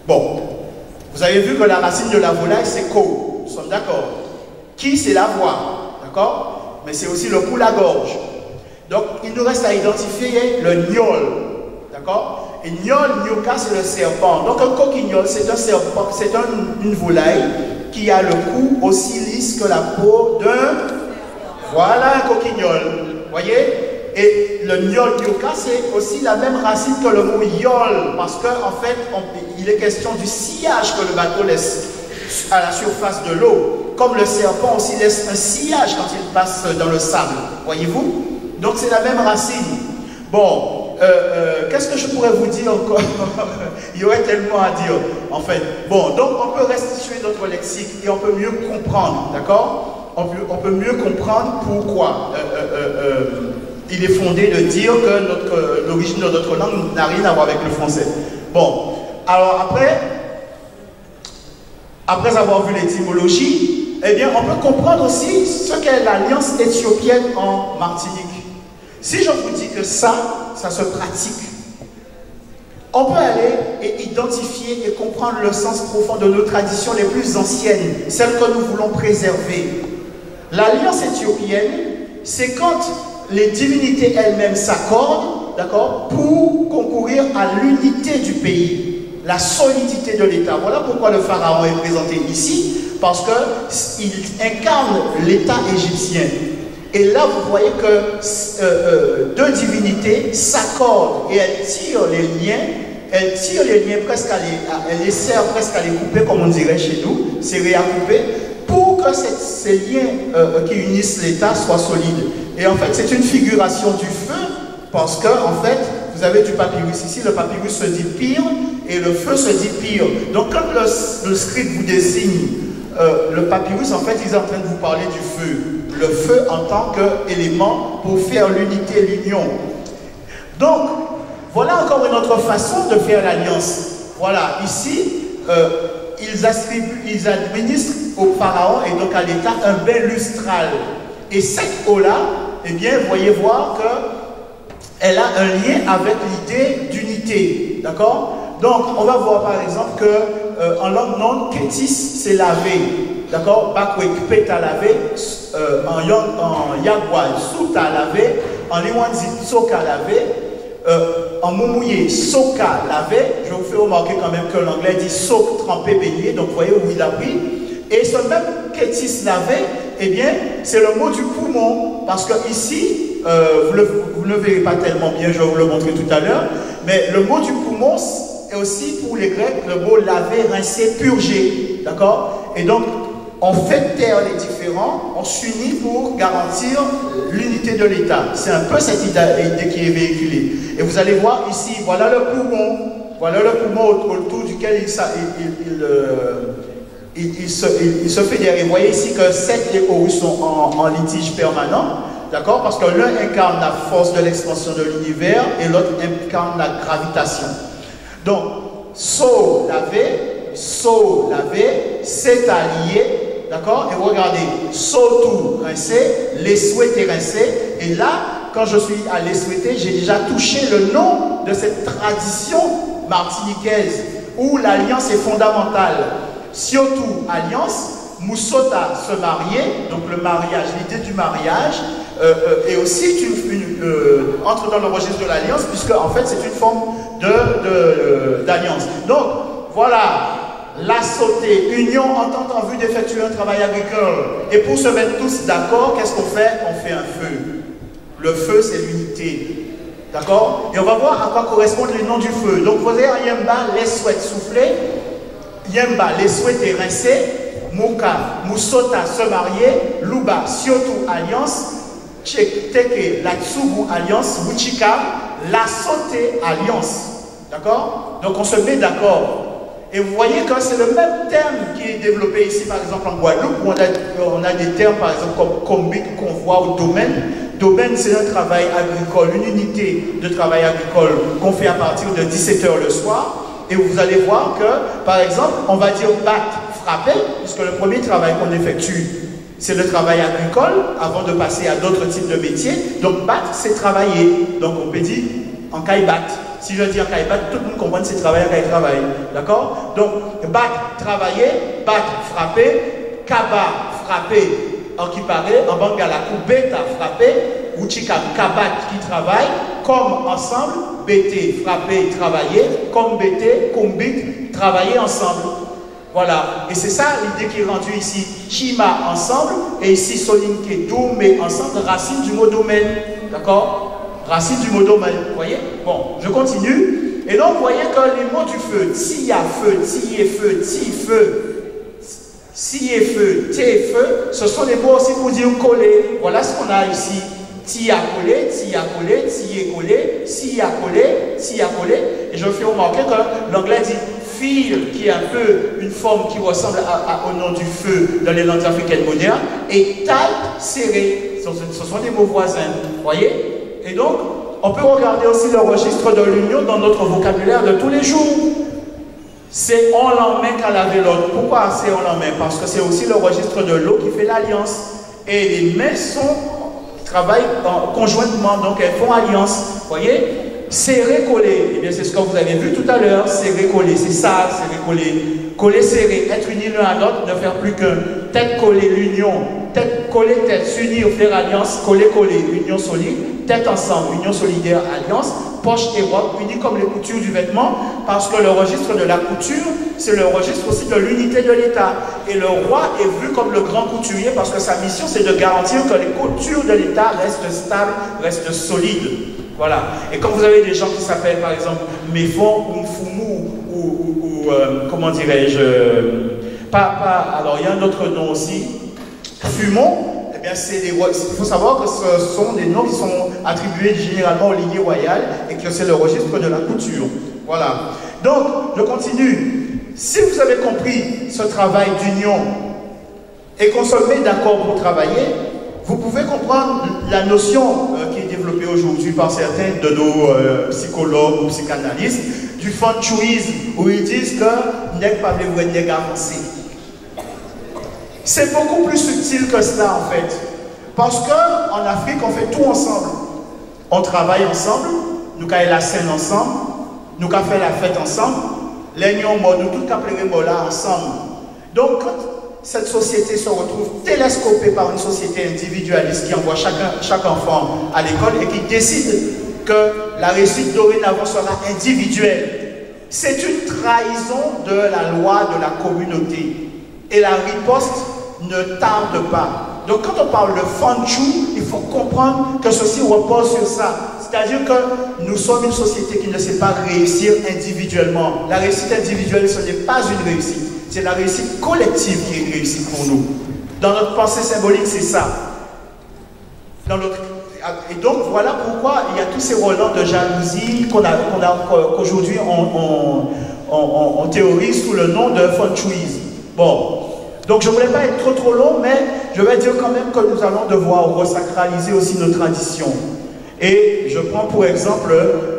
Bon, vous avez vu que la racine de la volaille, c'est ko. Nous sommes d'accord. Qui, c'est la voix. D'accord? Mais c'est aussi le cou, la gorge. Donc, il nous reste à identifier le gnol. D'accord? Et gnol, nyoka, c'est le serpent. Donc, un coquignol, c'est un serpent, c'est une volaille qui a le cou aussi lisse que la peau d'un. Voilà un coquignol. Voyez? Et le gnol, nyoka, c'est aussi la même racine que le mot yol. Parce qu'en fait, il est question du sillage que le bateau laisse à la surface de l'eau. Comme le serpent aussi laisse un sillage quand il passe dans le sable. Voyez-vous? Donc c'est la même racine. Bon, qu'est-ce que je pourrais vous dire encore? Il y aurait tellement à dire, en fait. Bon, donc on peut restituer notre lexique et on peut mieux comprendre, d'accord? On peut mieux comprendre pourquoi il est fondé de dire que l'origine de notre langue n'a rien à voir avec le français. Bon, alors après avoir vu l'étymologie, eh bien, on peut comprendre aussi ce qu'est l'alliance éthiopienne en Martinique. Si je vous dis que ça se pratique, on peut aller et identifier et comprendre le sens profond de nos traditions les plus anciennes, celles que nous voulons préserver. L'alliance éthiopienne, c'est quand les divinités elles-mêmes s'accordent, d'accord, pour concourir à l'unité du pays, la solidité de l'État. Voilà pourquoi le pharaon est présenté ici, parce qu'il incarne l'État égyptien. Et là, vous voyez que deux divinités s'accordent et elles tirent les liens presque elles essaient presque à les couper, comme on dirait chez nous, serrer à couper, pour que ces liens qui unissent l'État soient solides. Et en fait, c'est une figuration du feu, parce que, en fait, vous avez du papyrus ici, le papyrus se dit pire, et le feu se dit pire. Donc, quand le scribe vous désigne le papyrus, en fait, il est en train de vous parler du feu. Le feu en tant qu'élément pour faire l'unité, l'union. Donc, voilà encore une autre façon de faire l'alliance. Voilà, ici, ils administrent au pharaon et donc à l'État un bain lustral. Et cette eau-là, eh bien, vous voyez voir qu'elle a un lien avec l'idée d'unité. D'accord? Donc, on va voir par exemple qu'en langue non, kétis, c'est laver. D'accord? Bakwek, peta laver. En Yagwa, Souta lavé, en Liwanzi, Soka lavé, en Moumouye, Soka lavé. Je vous fais remarquer quand même que l'anglais dit Sok trempé baigné, donc vous voyez où il a pris. Et ce même Kétis lavé, eh bien, c'est le mot du poumon, parce que ici, vous ne le verrez pas tellement bien, je vais vous le montrer tout à l'heure, mais le mot du poumon est aussi pour les Grecs le mot laver, rincer, purger. D'accord? Et donc, on fait taire les différents, on s'unit pour garantir l'unité de l'État. C'est un peu cette idée qui est véhiculée. Et vous allez voir ici, voilà le poumon autour duquel il se fédère. Et vous voyez ici que Seth et Horus sont en litige permanent, d'accord? Parce que l'un incarne la force de l'expansion de l'univers et l'autre incarne la gravitation. Donc, so laver, c'est allié, d'accord? Et regardez, so tout rincer, les souhaiter rincer. Et là, quand je suis à les souhaiter, j'ai déjà touché le nom de cette tradition martiniquaise où l'alliance est fondamentale. Siotou, alliance. Moussota, se marier, donc le mariage, l'idée du mariage, et aussi entre dans le registre de l'alliance, puisque en fait c'est une forme d'alliance. Donc voilà, la sauté, union, entente en vue d'effectuer un travail agricole. Et pour se mettre tous d'accord, qu'est-ce qu'on fait? On fait un feu. Le feu, c'est l'unité. D'accord? Et on va voir à quoi correspondent les noms du feu. Donc vous voyez, Yemba, les souhaits souffler, Yemba, les souhaits rincer, Mouka, Moussota, se marier, Luba, Siotu, alliance, Teke, la Tsugu, alliance, Wuchika, la Sauté, alliance. D'accord? Donc on se met d'accord. Et vous voyez que c'est le même terme qui est développé ici, par exemple en Guadeloupe, où on a des termes, par exemple, comme combine, convoi ou domaine. Domaine, c'est un travail agricole, une unité de travail agricole qu'on fait à partir de 17 h le soir. Et vous allez voir que, par exemple, on va dire battre, frapper, puisque le premier travail qu'on effectue, c'est le travail agricole, avant de passer à d'autres types de métiers. Donc, battre, c'est travailler. Donc, on peut dire en caille battre. Si je dis en caille battre, tout le monde comprend que c'est travailler en caille travail. D'accord? Donc, battre, travailler, battre, frapper, kaba, frapper, en qui paraît, en bangalakou, beta, frapper, ou chikam, kabat, qui travaille, comme ensemble, bété, frapper, travailler, comme bété, combit, travailler ensemble. Voilà, et c'est ça l'idée qui est rendue ici. Chima ensemble, et ici solinke, doumé ensemble, racine du mot domaine. D'accord? Racine du mot domaine, vous voyez? Bon, je continue. Et donc, vous voyez que les mots du feu, ti a feu, ti est feu, ti feu, si est feu, té feu, ce sont des mots aussi pour dire coller. Voilà ce qu'on a ici. Ti a collé, ti a collé, ti est collé, si a collé, ti a collé. Et je fais remarquer que l'anglais dit fil, qui est un peu une forme qui ressemble au nom du feu dans les langues africaines modernes, et taille, serré. Ce sont des mots voisins. Vous voyez? Et donc, on peut regarder aussi le registre de l'union dans notre vocabulaire de tous les jours. C'est on l'emmène qu'à laver l'autre. Pourquoi c'est on l'emmène? Parce que c'est aussi le registre de l'eau qui fait l'alliance. Et les mains travaillent conjointement, donc elles font alliance. Vous voyez? Serré, collé. Eh bien, c'est ce que vous avez vu tout à l'heure. Serré, collé. C'est ça, serré, collé. Coller, serré. Être unis l'un à l'autre, ne faire plus qu'un. Tête, collée, l'union. Tête, coller, tête. S'unir, faire alliance. Coller, coller. Union solide. Tête ensemble. Union solidaire, alliance. Poche et robe, unis comme les coutures du vêtement, parce que le registre de la couture, c'est le registre aussi de l'unité de l'État. Et le roi est vu comme le grand couturier, parce que sa mission, c'est de garantir que les coutures de l'État restent stables, restent solides. Voilà. Et quand vous avez des gens qui s'appellent, par exemple, Méfon ou Mfoumou, ou comment dirais-je, alors il y a un autre nom aussi, Fumon. Eh bien, il faut savoir que ce sont des noms qui sont attribués généralement aux lignées royales et que c'est le registre de la couture. Voilà. Donc, je continue. Si vous avez compris ce travail d'union et qu'on se met d'accord pour travailler, vous pouvez comprendre la notion qui est développée aujourd'hui par certains de nos psychologues ou psychanalystes du fanchouisme, où ils disent que n'est pas les avancé. C'est beaucoup plus subtil que cela en fait. Parce qu'en Afrique, on fait tout ensemble. On travaille ensemble, nous avons la scène ensemble, nous avons fait la fête ensemble, l'union mode, nous tout appelons là ensemble. Donc, quand cette société se retrouve télescopée par une société individualiste qui envoie chaque enfant à l'école et qui décide que la réussite dorénavant sera individuelle, c'est une trahison de la loi de la communauté. Et la riposte ne tarde pas. Donc quand on parle de fanchou, il faut comprendre que ceci repose sur ça. C'est-à-dire que nous sommes une société qui ne sait pas réussir individuellement. La réussite individuelle, ce n'est pas une réussite. C'est la réussite collective qui est réussie pour nous. Dans notre pensée symbolique, c'est ça. Et donc voilà pourquoi il y a tous ces relents de jalousie qu'aujourd'hui on théorise sous le nom de fanchouisme. Bon, donc je ne voulais pas être trop long, mais je vais dire quand même que nous allons devoir resacraliser aussi nos traditions. Et je prends pour exemple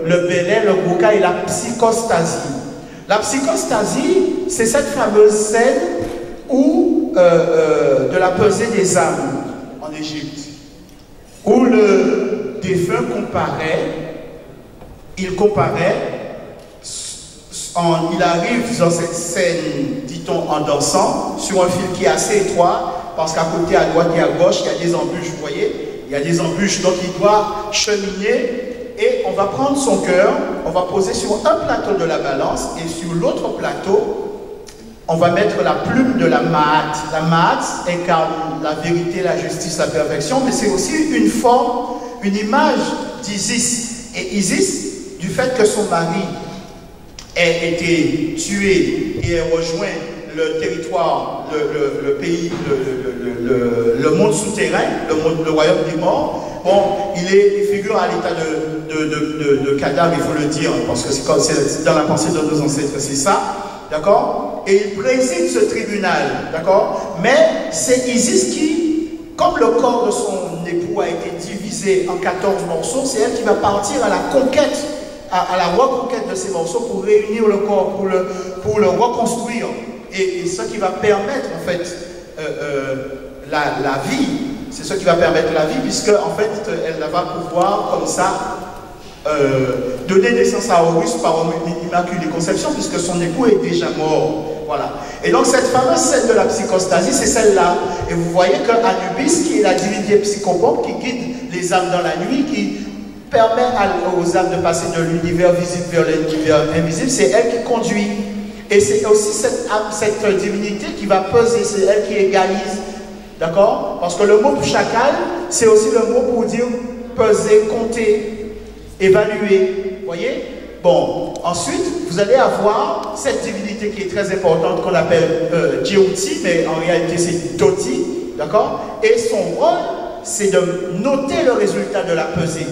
le belay, le goka et la psychostasie. La psychostasie, c'est cette fameuse scène où, de la pesée des âmes en Égypte, où le défunt il arrive dans cette scène, dit-on, en dansant, sur un fil qui est assez étroit, parce qu'à côté, à droite et à gauche, il y a des embûches, vous voyez, il y a des embûches, donc il doit cheminer, et on va prendre son cœur, on va poser sur un plateau de la balance, et sur l'autre plateau, on va mettre la plume de la Maat. La Maat incarne la vérité, la justice, la perfection, mais c'est aussi une forme, une image d'Isis. Et Isis, du fait que son mari ait été tué et ait rejoint le territoire, le pays, le monde souterrain, le royaume des morts, bon, il figure à l'état de cadavre, il faut le dire, parce que c'est dans la pensée de nos ancêtres, c'est ça, d'accord? Et il préside ce tribunal, d'accord? Mais c'est Isis qui, comme le corps de son époux a été divisé en 14 morceaux, c'est elle qui va partir à la conquête, à la reconquête de ces morceaux pour réunir le corps, pour le reconstruire. Et ce qui va permettre, en fait, la vie, c'est ce qui va permettre la vie, puisque, en fait, elle va pouvoir, comme ça, donner naissance à Horus par immaculée conception, puisque son époux est déjà mort. Voilà. Et donc, cette fameuse scène de la psychostasie, c'est celle-là. Et vous voyez que Anubis, qui est la divinité psychopompe, qui guide les âmes dans la nuit, qui permet aux âmes de passer de l'univers visible vers l'univers invisible, c'est elle qui conduit. Et c'est aussi cette divinité qui va peser, c'est elle qui égalise. D'accord? Parce que le mot chacal, c'est aussi le mot pour dire peser, compter, évaluer. Vous voyez? Bon, ensuite, vous allez avoir cette divinité qui est très importante qu'on appelle Djeuti, mais en réalité c'est Toti. D'accord? Et son rôle, c'est de noter le résultat de la pesée.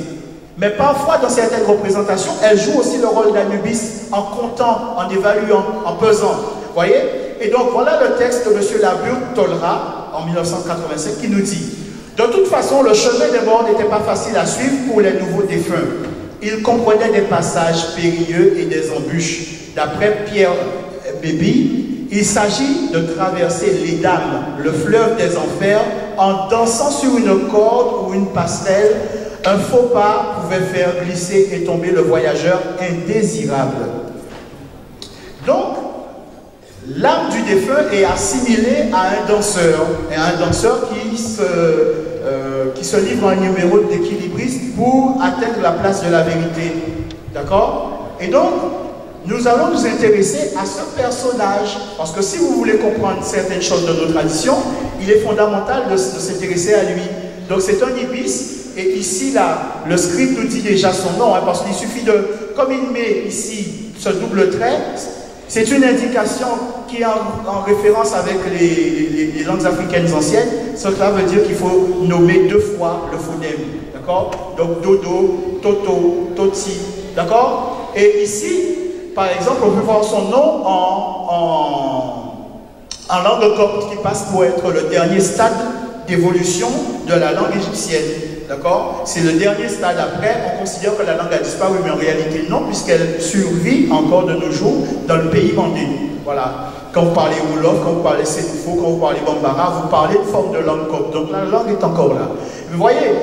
Mais parfois, dans certaines représentations, elle joue aussi le rôle d'Anubis en comptant, en évaluant, en pesant. Vous voyez? Et donc, voilà le texte de M. Labur-Tolra, en 1987, qui nous dit « De toute façon, le chemin des morts n'était pas facile à suivre pour les nouveaux défunts. Il comprenait des passages périlleux et des embûches. D'après Pierre Béby, il s'agit de traverser les dames, le fleuve des enfers, en dansant sur une corde ou une passerelle. Un faux pas pouvait faire glisser et tomber le voyageur indésirable. » Donc, l'âme du défunt est assimilée à un danseur, et à un danseur qui se livre à un numéro d'équilibriste pour atteindre la place de la vérité. D'accord? Et donc, nous allons nous intéresser à ce personnage, parce que si vous voulez comprendre certaines choses de nos traditions, il est fondamental de s'intéresser à lui. Donc c'est un ibis. Et ici, là, le script nous dit déjà son nom, hein, parce qu'il suffit de, comme il met ici ce double trait, c'est une indication qui est en référence avec les langues africaines anciennes. Cela veut dire qu'il faut nommer 2 fois le phonème, d'accord? Donc Dodo, Toto, Toti, d'accord? Et ici, par exemple, on peut voir son nom en langue copte, qui passe pour être le dernier stade d'évolution de la langue égyptienne. D'accord? C'est le dernier stade. Après, on considère que la langue a disparu, mais en réalité non, puisqu'elle survit encore de nos jours dans le pays mandé. Voilà. Quand vous parlez Wolof, quand vous parlez Sénoufo, quand vous parlez Bambara, vous parlez de forme de langue copte. Donc la langue est encore là. Vous voyez,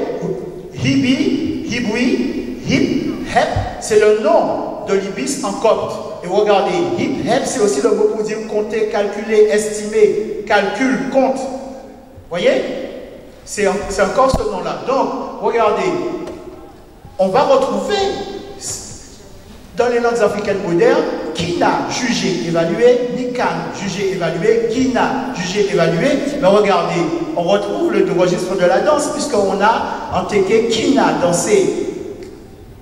Hibi, Hibwi, Hip, Hep, c'est le nom de l'ibis en copte. Et vous regardez, Hip, Hep, c'est aussi le mot pour dire compter, calculer, estimer, calcul, compte. Vous voyez? C'est encore ce nom-là. Donc, regardez, on va retrouver dans les langues africaines modernes, Kina, jugé, évalué, Nikan, jugé, évalué, Kina, jugé, évalué. Mais regardez, on retrouve le registre de la danse, puisqu'on a en Teke Kina, dansé,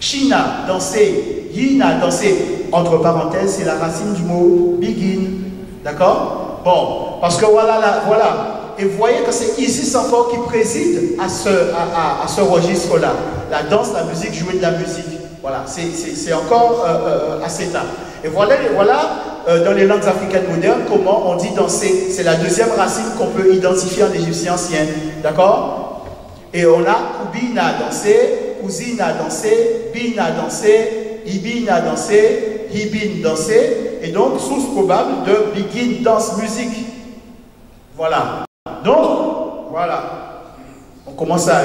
China, dansé, Yina, dansé. Entre parenthèses, c'est la racine du mot begin. D'accord? Bon, parce que voilà. Et vous voyez que c'est Isis encore qui préside à ce registre-là. La danse, la musique, jouer de la musique. Voilà, c'est encore à cet art. Et voilà dans les langues africaines modernes, comment on dit danser. C'est la deuxième racine qu'on peut identifier en égyptien ancien. D'accord? Et on a Kubina, danser, cousine a dansé, bin a dansé, ibin a dansé, hibin dansé, et donc source probable de begin, danse, musique. Voilà. Donc, voilà. On commence à...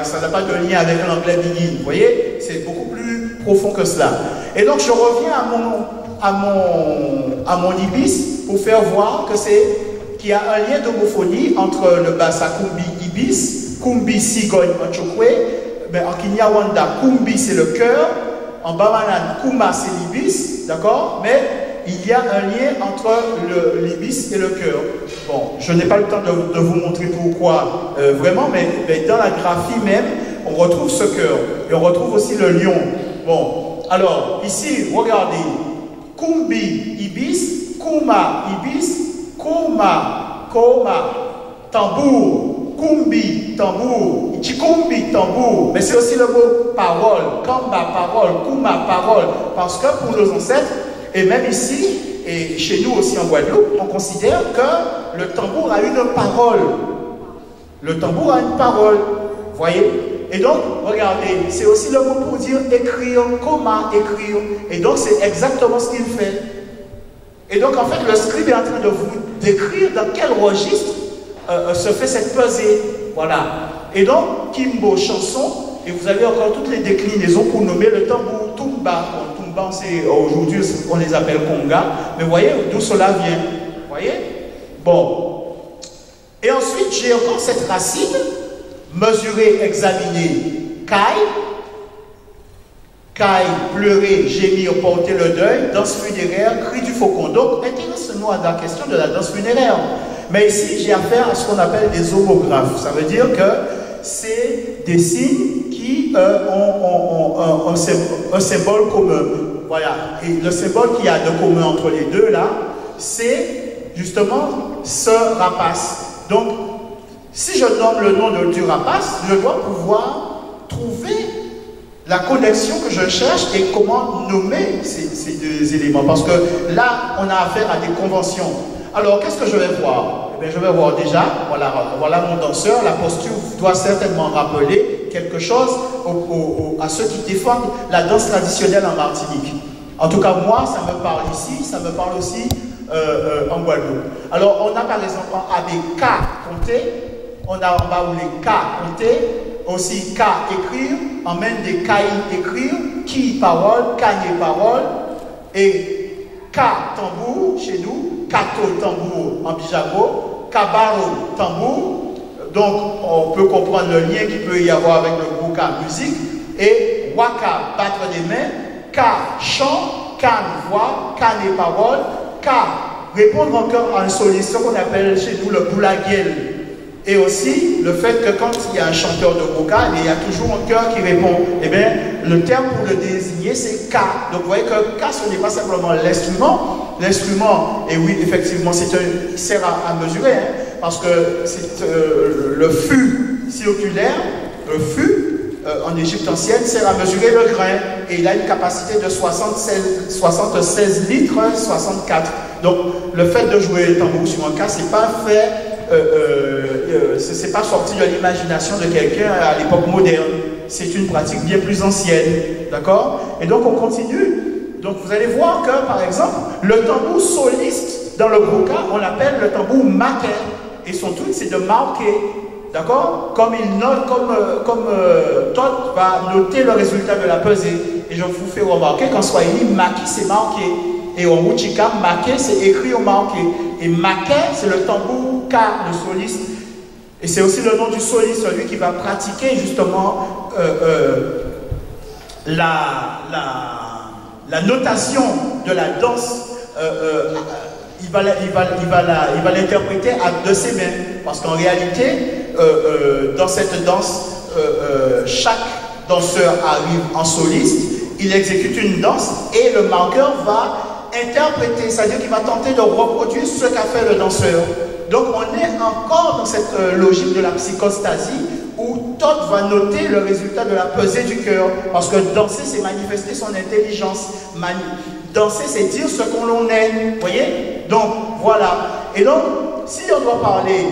ça n'a pas de lien avec l'anglais begin, vous voyez? C'est beaucoup plus profond que cela. Et donc, je reviens à mon ibis pour faire voir que qu'il y a un lien d'homophonie entre le bassa kumbi ibis, kumbi sigogne en chokwe, mais en Kinyarwanda, kumbi c'est le cœur, en Bamanan, kuma c'est l'ibis, d'accord? Mais il y a un lien entre l'ibis et le cœur. Bon, je n'ai pas le temps de vous montrer pourquoi vraiment, mais dans la graphie même, on retrouve ce cœur. Et on retrouve aussi le lion. Bon, alors, ici, regardez. Kumbi, ibis, kuma, ibis, kuma, koma, tambour, kumbi, tambour, ichikumbi, tambour. Mais c'est aussi le mot parole, kamba, parole, kuma, parole. Parce que pour nos ancêtres, et même ici, et chez nous aussi en Guadeloupe, on considère que le tambour a une parole. Le tambour a une parole. Vous voyez? Et donc, regardez, c'est aussi le mot pour dire écrire, comment écrire. Et donc, c'est exactement ce qu'il fait. Et donc, en fait, le scribe est en train de vous décrire dans quel registre se fait cette pesée. Voilà. Et donc, Kimbo, chanson, et vous avez encore toutes les déclinaisons pour nommer le tambour, tumba. Bon, tumba, aujourd'hui, on les appelle conga. Mais vous voyez d'où cela vient. Vous voyez? Bon. Et ensuite, j'ai encore cette racine. Mesurer, examiner, caille, pleurer, gémir, porter le deuil, danse funéraire, cri du faucon. Donc, intéressons-nous à la question de la danse funéraire. Mais ici, j'ai affaire à ce qu'on appelle des homographes. Ça veut dire que c'est des signes qui ont un symbole commun. Voilà. Et le symbole qu'il y a de commun entre les deux, là, c'est justement ce rapace. Donc, si je nomme le nom du rapace, je dois pouvoir trouver la connexion que je cherche et comment nommer ces deux éléments. Parce que là, on a affaire à des conventions. Alors, qu'est-ce que je vais voir? Eh bien, je vais voir déjà, voilà mon danseur. La posture doit certainement rappeler quelque chose à ceux qui défendent la danse traditionnelle en Martinique. En tout cas, moi, ça me parle ici, ça me parle aussi en Guadeloupe. Alors, on a par exemple en A des K comptés. On a en bas où les K comptés, aussi K écrire, emmène des KI écrire, qui parole, Kanye parole, et K tambour chez nous, Kato tambour en Bijago, Kabaro tambour, donc on peut comprendre le lien qu'il peut y avoir avec le gros K musique, et Waka battre des mains, K chant, Kan voix, Kane parole, K répondre encore en soliste, ce qu'on appelle chez nous le boulaguel. Et aussi, le fait que quand il y a un chanteur de vocal, il y a toujours un chœur qui répond. Eh bien, le terme pour le désigner, c'est K. Donc, vous voyez que K, ce n'est pas simplement l'instrument. L'instrument, et oui, effectivement, il sert à mesurer, hein, parce que c'est le fût circulaire, le fût, en Égypte ancienne, sert à mesurer le grain. Et il a une capacité de 76 litres, 64. Donc, le fait de jouer le tambour sur un K, c'est pas fait... c'est pas sorti de l'imagination de quelqu'un à l'époque moderne. C'est une pratique bien plus ancienne. D'accord? Et donc on continue. Donc vous allez voir que, par exemple, le tambour soliste dans le broca, on l'appelle le tambour maquet. Et son truc, c'est de marquer. D'accord? Comme il note, comme Todd va noter le résultat de la pesée. Et je vous fais remarquer qu'en Swahili, maki, c'est marqué. Et en Wuchika, maquet, c'est écrit ou marqué. Et maquet, c'est le tambour K, le soliste. Et c'est aussi le nom du soliste, celui qui va pratiquer justement la notation de la danse. Il va l'interpréter de ses mains. Parce qu'en réalité, dans cette danse, chaque danseur arrive en soliste, il exécute une danse et le marqueur va interpréter, c'est-à-dire qu'il va tenter de reproduire ce qu'a fait le danseur. Donc on est encore dans cette logique de la psychostasie où Todd va noter le résultat de la pesée du cœur. Parce que danser, c'est manifester son intelligence. Danser, c'est dire ce qu'on est. Vous voyez? Donc, voilà. Et donc, si on doit parler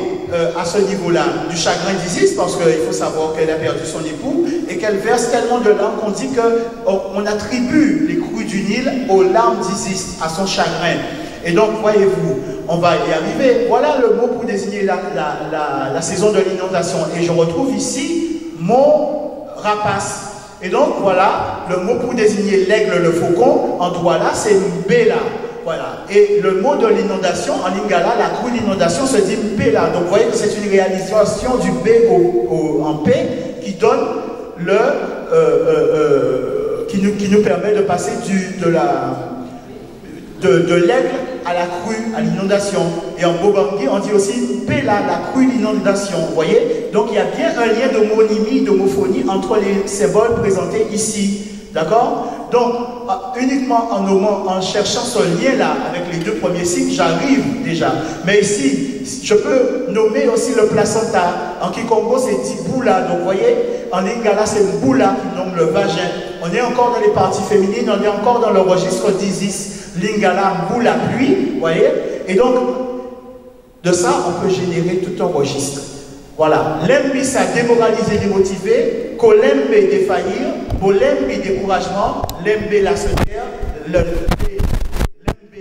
à ce niveau-là du chagrin d'Isis, parce qu'il faut savoir qu'elle a perdu son époux et qu'elle verse tellement de larmes qu'on dit qu'on attribue les crues du Nil aux larmes d'Isis, à son chagrin. Et donc, voyez-vous, on va y arriver. Voilà le mot pour désigner la saison de l'inondation. Et je retrouve ici mon rapace. Et donc, voilà, le mot pour désigner l'aigle, le faucon, en Douala, c'est Mbela. Voilà. Et le mot de l'inondation, en lingala, la crue d'inondation se dit Mbela. Donc, vous voyez que c'est une réalisation du B en P qui donne qui nous permet de passer de l'aigle à la crue, à l'inondation. Et en Bobangui, on dit aussi Pela, la crue d'inondation. Vous voyez? Donc il y a bien un lien d'homonymie, d'homophonie entre les symboles présentés ici. D'accord? Donc, uniquement en cherchant ce lien-là avec les deux premiers signes, j'arrive déjà. Mais ici, je peux nommer aussi le placenta. En Kikongo, c'est Tiboula. Donc, vous voyez, en Lingala, c'est Mboula qui nomme le vagin. On est encore dans les parties féminines, on est encore dans le registre d'Isis. Lingala, Mboula, pluie, vous voyez. Et donc, de ça, on peut générer tout un registre. Voilà. L'embi, ça démoraliser, démotiver. Kolembe, défaillir. Bolembe, découragement. Lembe, la se taire. Lembe,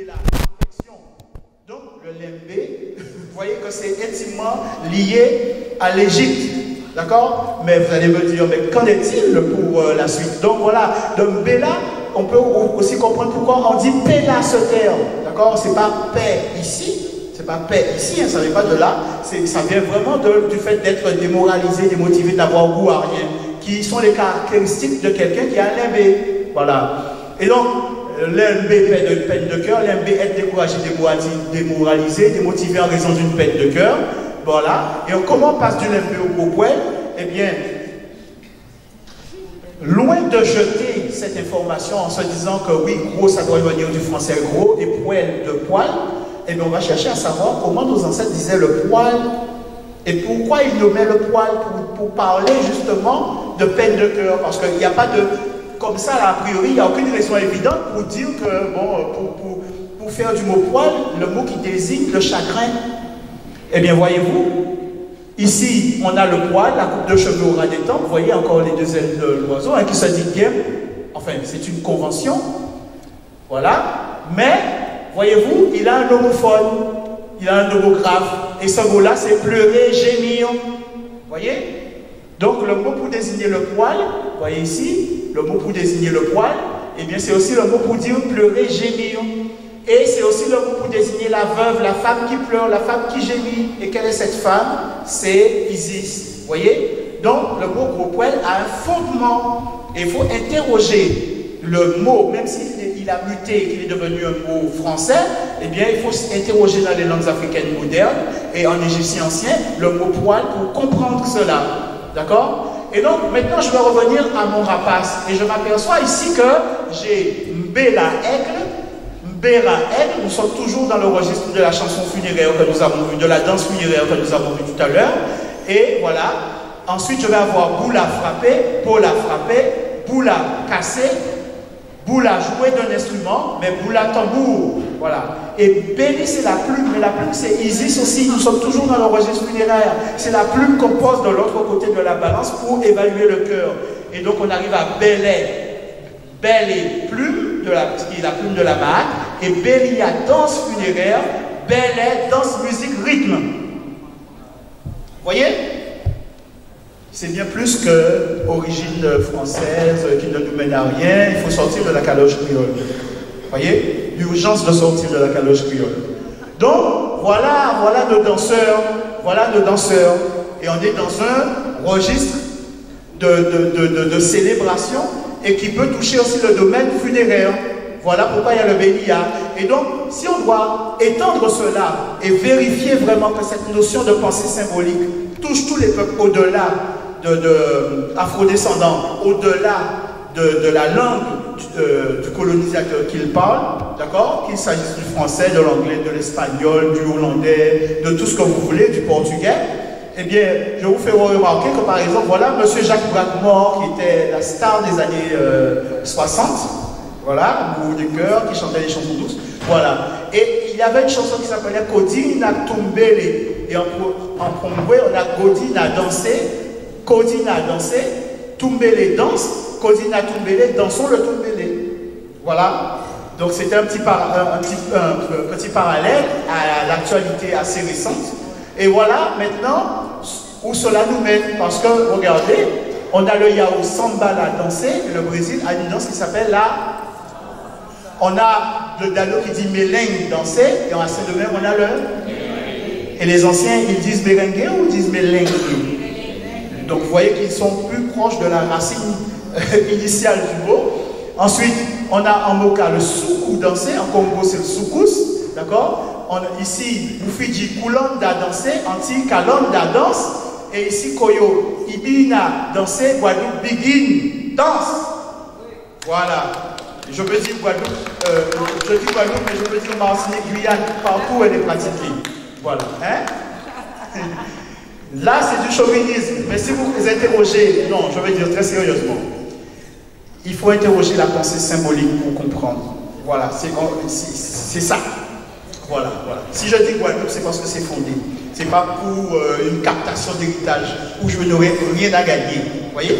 la affection. Donc, le lembe, vous voyez que c'est intimement lié à l'Égypte. D'accord? Mais vous allez me dire, mais qu'en est-il pour la suite? Donc, voilà. Donc, Bela, on peut aussi comprendre pourquoi on dit Pela se taire. D'accord? C'est pas paix ici. C'est pas paix ici, hein, ça vient pas de là, ça vient vraiment du fait d'être démoralisé, démotivé, d'avoir goût à rien, qui sont les caractéristiques de quelqu'un qui a un limbé. Voilà. Et donc, limbé, peine de cœur, limbé, être découragé, démoralisé, démotivé en raison d'une peine de cœur. Voilà. Et comment on passe du limbé au gros poil? Eh bien, loin de jeter cette information en se disant que oui, gros, ça doit venir du français gros et poil de poil, et bien on va chercher à savoir comment nos ancêtres disaient le poil et pourquoi ils nommaient le poil pour parler justement de peine de cœur. Parce qu'il n'y a pas de... Comme ça, là, a priori, il n'y a aucune raison évidente pour dire que, bon, pour faire du mot poil, le mot qui désigne le chagrin. Eh bien, voyez-vous, ici, on a le poil, la coupe de cheveux au ras des tempes. Vous voyez encore les deux ailes de l'oiseau, hein, qui se dit bien. Enfin, c'est une convention. Voilà. Mais... voyez-vous, il a un homophone, il a un homographe, et ce mot-là, c'est pleurer, gémir. Voyez? Donc, le mot pour désigner le poil, voyez ici, le mot pour désigner le poil, eh bien, c'est aussi le mot pour dire pleurer, gémir. Et c'est aussi le mot pour désigner la veuve, la femme qui pleure, la femme qui gémit. Et quelle est cette femme? C'est Isis. Voyez? Donc, le mot gros poil a un fondement. Et il faut interroger le mot, même s'il a muté et qu'il est devenu un mot français, eh bien, il faut s'interroger dans les langues africaines modernes et en égyptien ancien, le mot poil pour comprendre cela. D'accord? Et donc, maintenant, je vais revenir à mon rapace. Et je m'aperçois ici que j'ai Mbela aigle, Mbera aigle. Nous sommes toujours dans le registre de la chanson funéraire que nous avons vu, de la danse funéraire que nous avons vu tout à l'heure. Et voilà. Ensuite, je vais avoir Boula frappé, Pola frappé, Boula cassé, Boula jouer d'un instrument, mais Boula tambour. Voilà. Et Béli, c'est la plume, mais la plume, c'est Isis aussi. Nous sommes toujours dans le registre funéraire. C'est la plume qu'on pose de l'autre côté de la balance pour évaluer le cœur. Et donc, on arrive à Bélé. Bélé, plume, qui est la plume de la Mahat. Et Bélia, danse funéraire. Bélé, danse, musique, rythme. Vous voyez? C'est bien plus que origine française qui ne nous mène à rien. Il faut sortir de la caloche créole. Vous voyez? L'urgence de sortir de la caloche créole. Donc, voilà nos danseurs. Voilà nos danseurs. Et on est dans un registre de célébration et qui peut toucher aussi le domaine funéraire. Voilà pourquoi il y a le Bélia. Et donc, si on doit étendre cela et vérifier vraiment que cette notion de pensée symbolique touche tous les peuples au-delà afrodescendants, au-delà de la langue du colonisateur qu'il parle, d'accord? Qu'il s'agisse du français, de l'anglais, de l'espagnol, du hollandais, de tout ce que vous voulez, du portugais, eh bien, je vous fais remarquer que par exemple, voilà M. Jacques Blackmore, qui était la star des années 60, voilà, Bourreau des cœurs, qui chantait les chansons douces, voilà. Et il y avait une chanson qui s'appelait Kodina Tumbele. Et en Pongwe, on a Godina dansé, Kodina dansé, Tumbele danse, Kodina Tumbele, dansons le Tumbele. Voilà. Donc c'était un petit parallèle à l'actualité assez récente. Et voilà maintenant où cela nous mène. Parce que, regardez, on a le Yao Samba à danser, et le Brésil a une danse qui s'appelle la... On a le Dalo qui dit merengue danser, et en Saint-Domingue on a le... Et les anciens, ils disent merengue ou ils disent merengue? Donc vous voyez qu'ils sont plus proches de la racine initiale du mot. Ensuite, on a en Moka le soukou danser, en Congo c'est le soukous, d'accord? Ici, Boufidji Koulonda danser, Anti Kalonda danse, et ici Koyo Ibina danser, Guadeloupe Bigin danse. Voilà. Je peux dire Guadeloupe, je dis Guadeloupe, mais je peux dire Martinique, Guyane, partout elle est pratiquée. Voilà. Hein? Là, c'est du chauvinisme, mais si vous vous interrogez, non, je veux dire très sérieusement, il faut interroger la pensée symbolique pour comprendre. Voilà, c'est ça. Voilà, voilà. Si je dis Guadeloupe, c'est parce que c'est fondé. Ce n'est pas pour une captation d'héritage où je n'aurai rien à gagner. Vous voyez?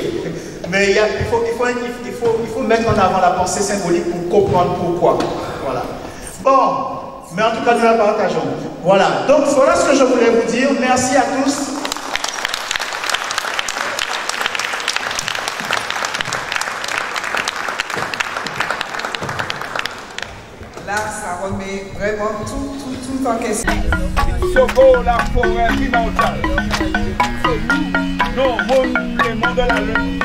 Mais il faut mettre en avant la pensée symbolique pour comprendre pourquoi. Voilà. Bon, mais en tout cas, nous la partageons. Voilà. Donc, voilà ce que je voulais vous dire. Merci à tous. Là, ça remet vraiment tout en question. Sauvons la forêt primordiale. Non, le monde de la lune.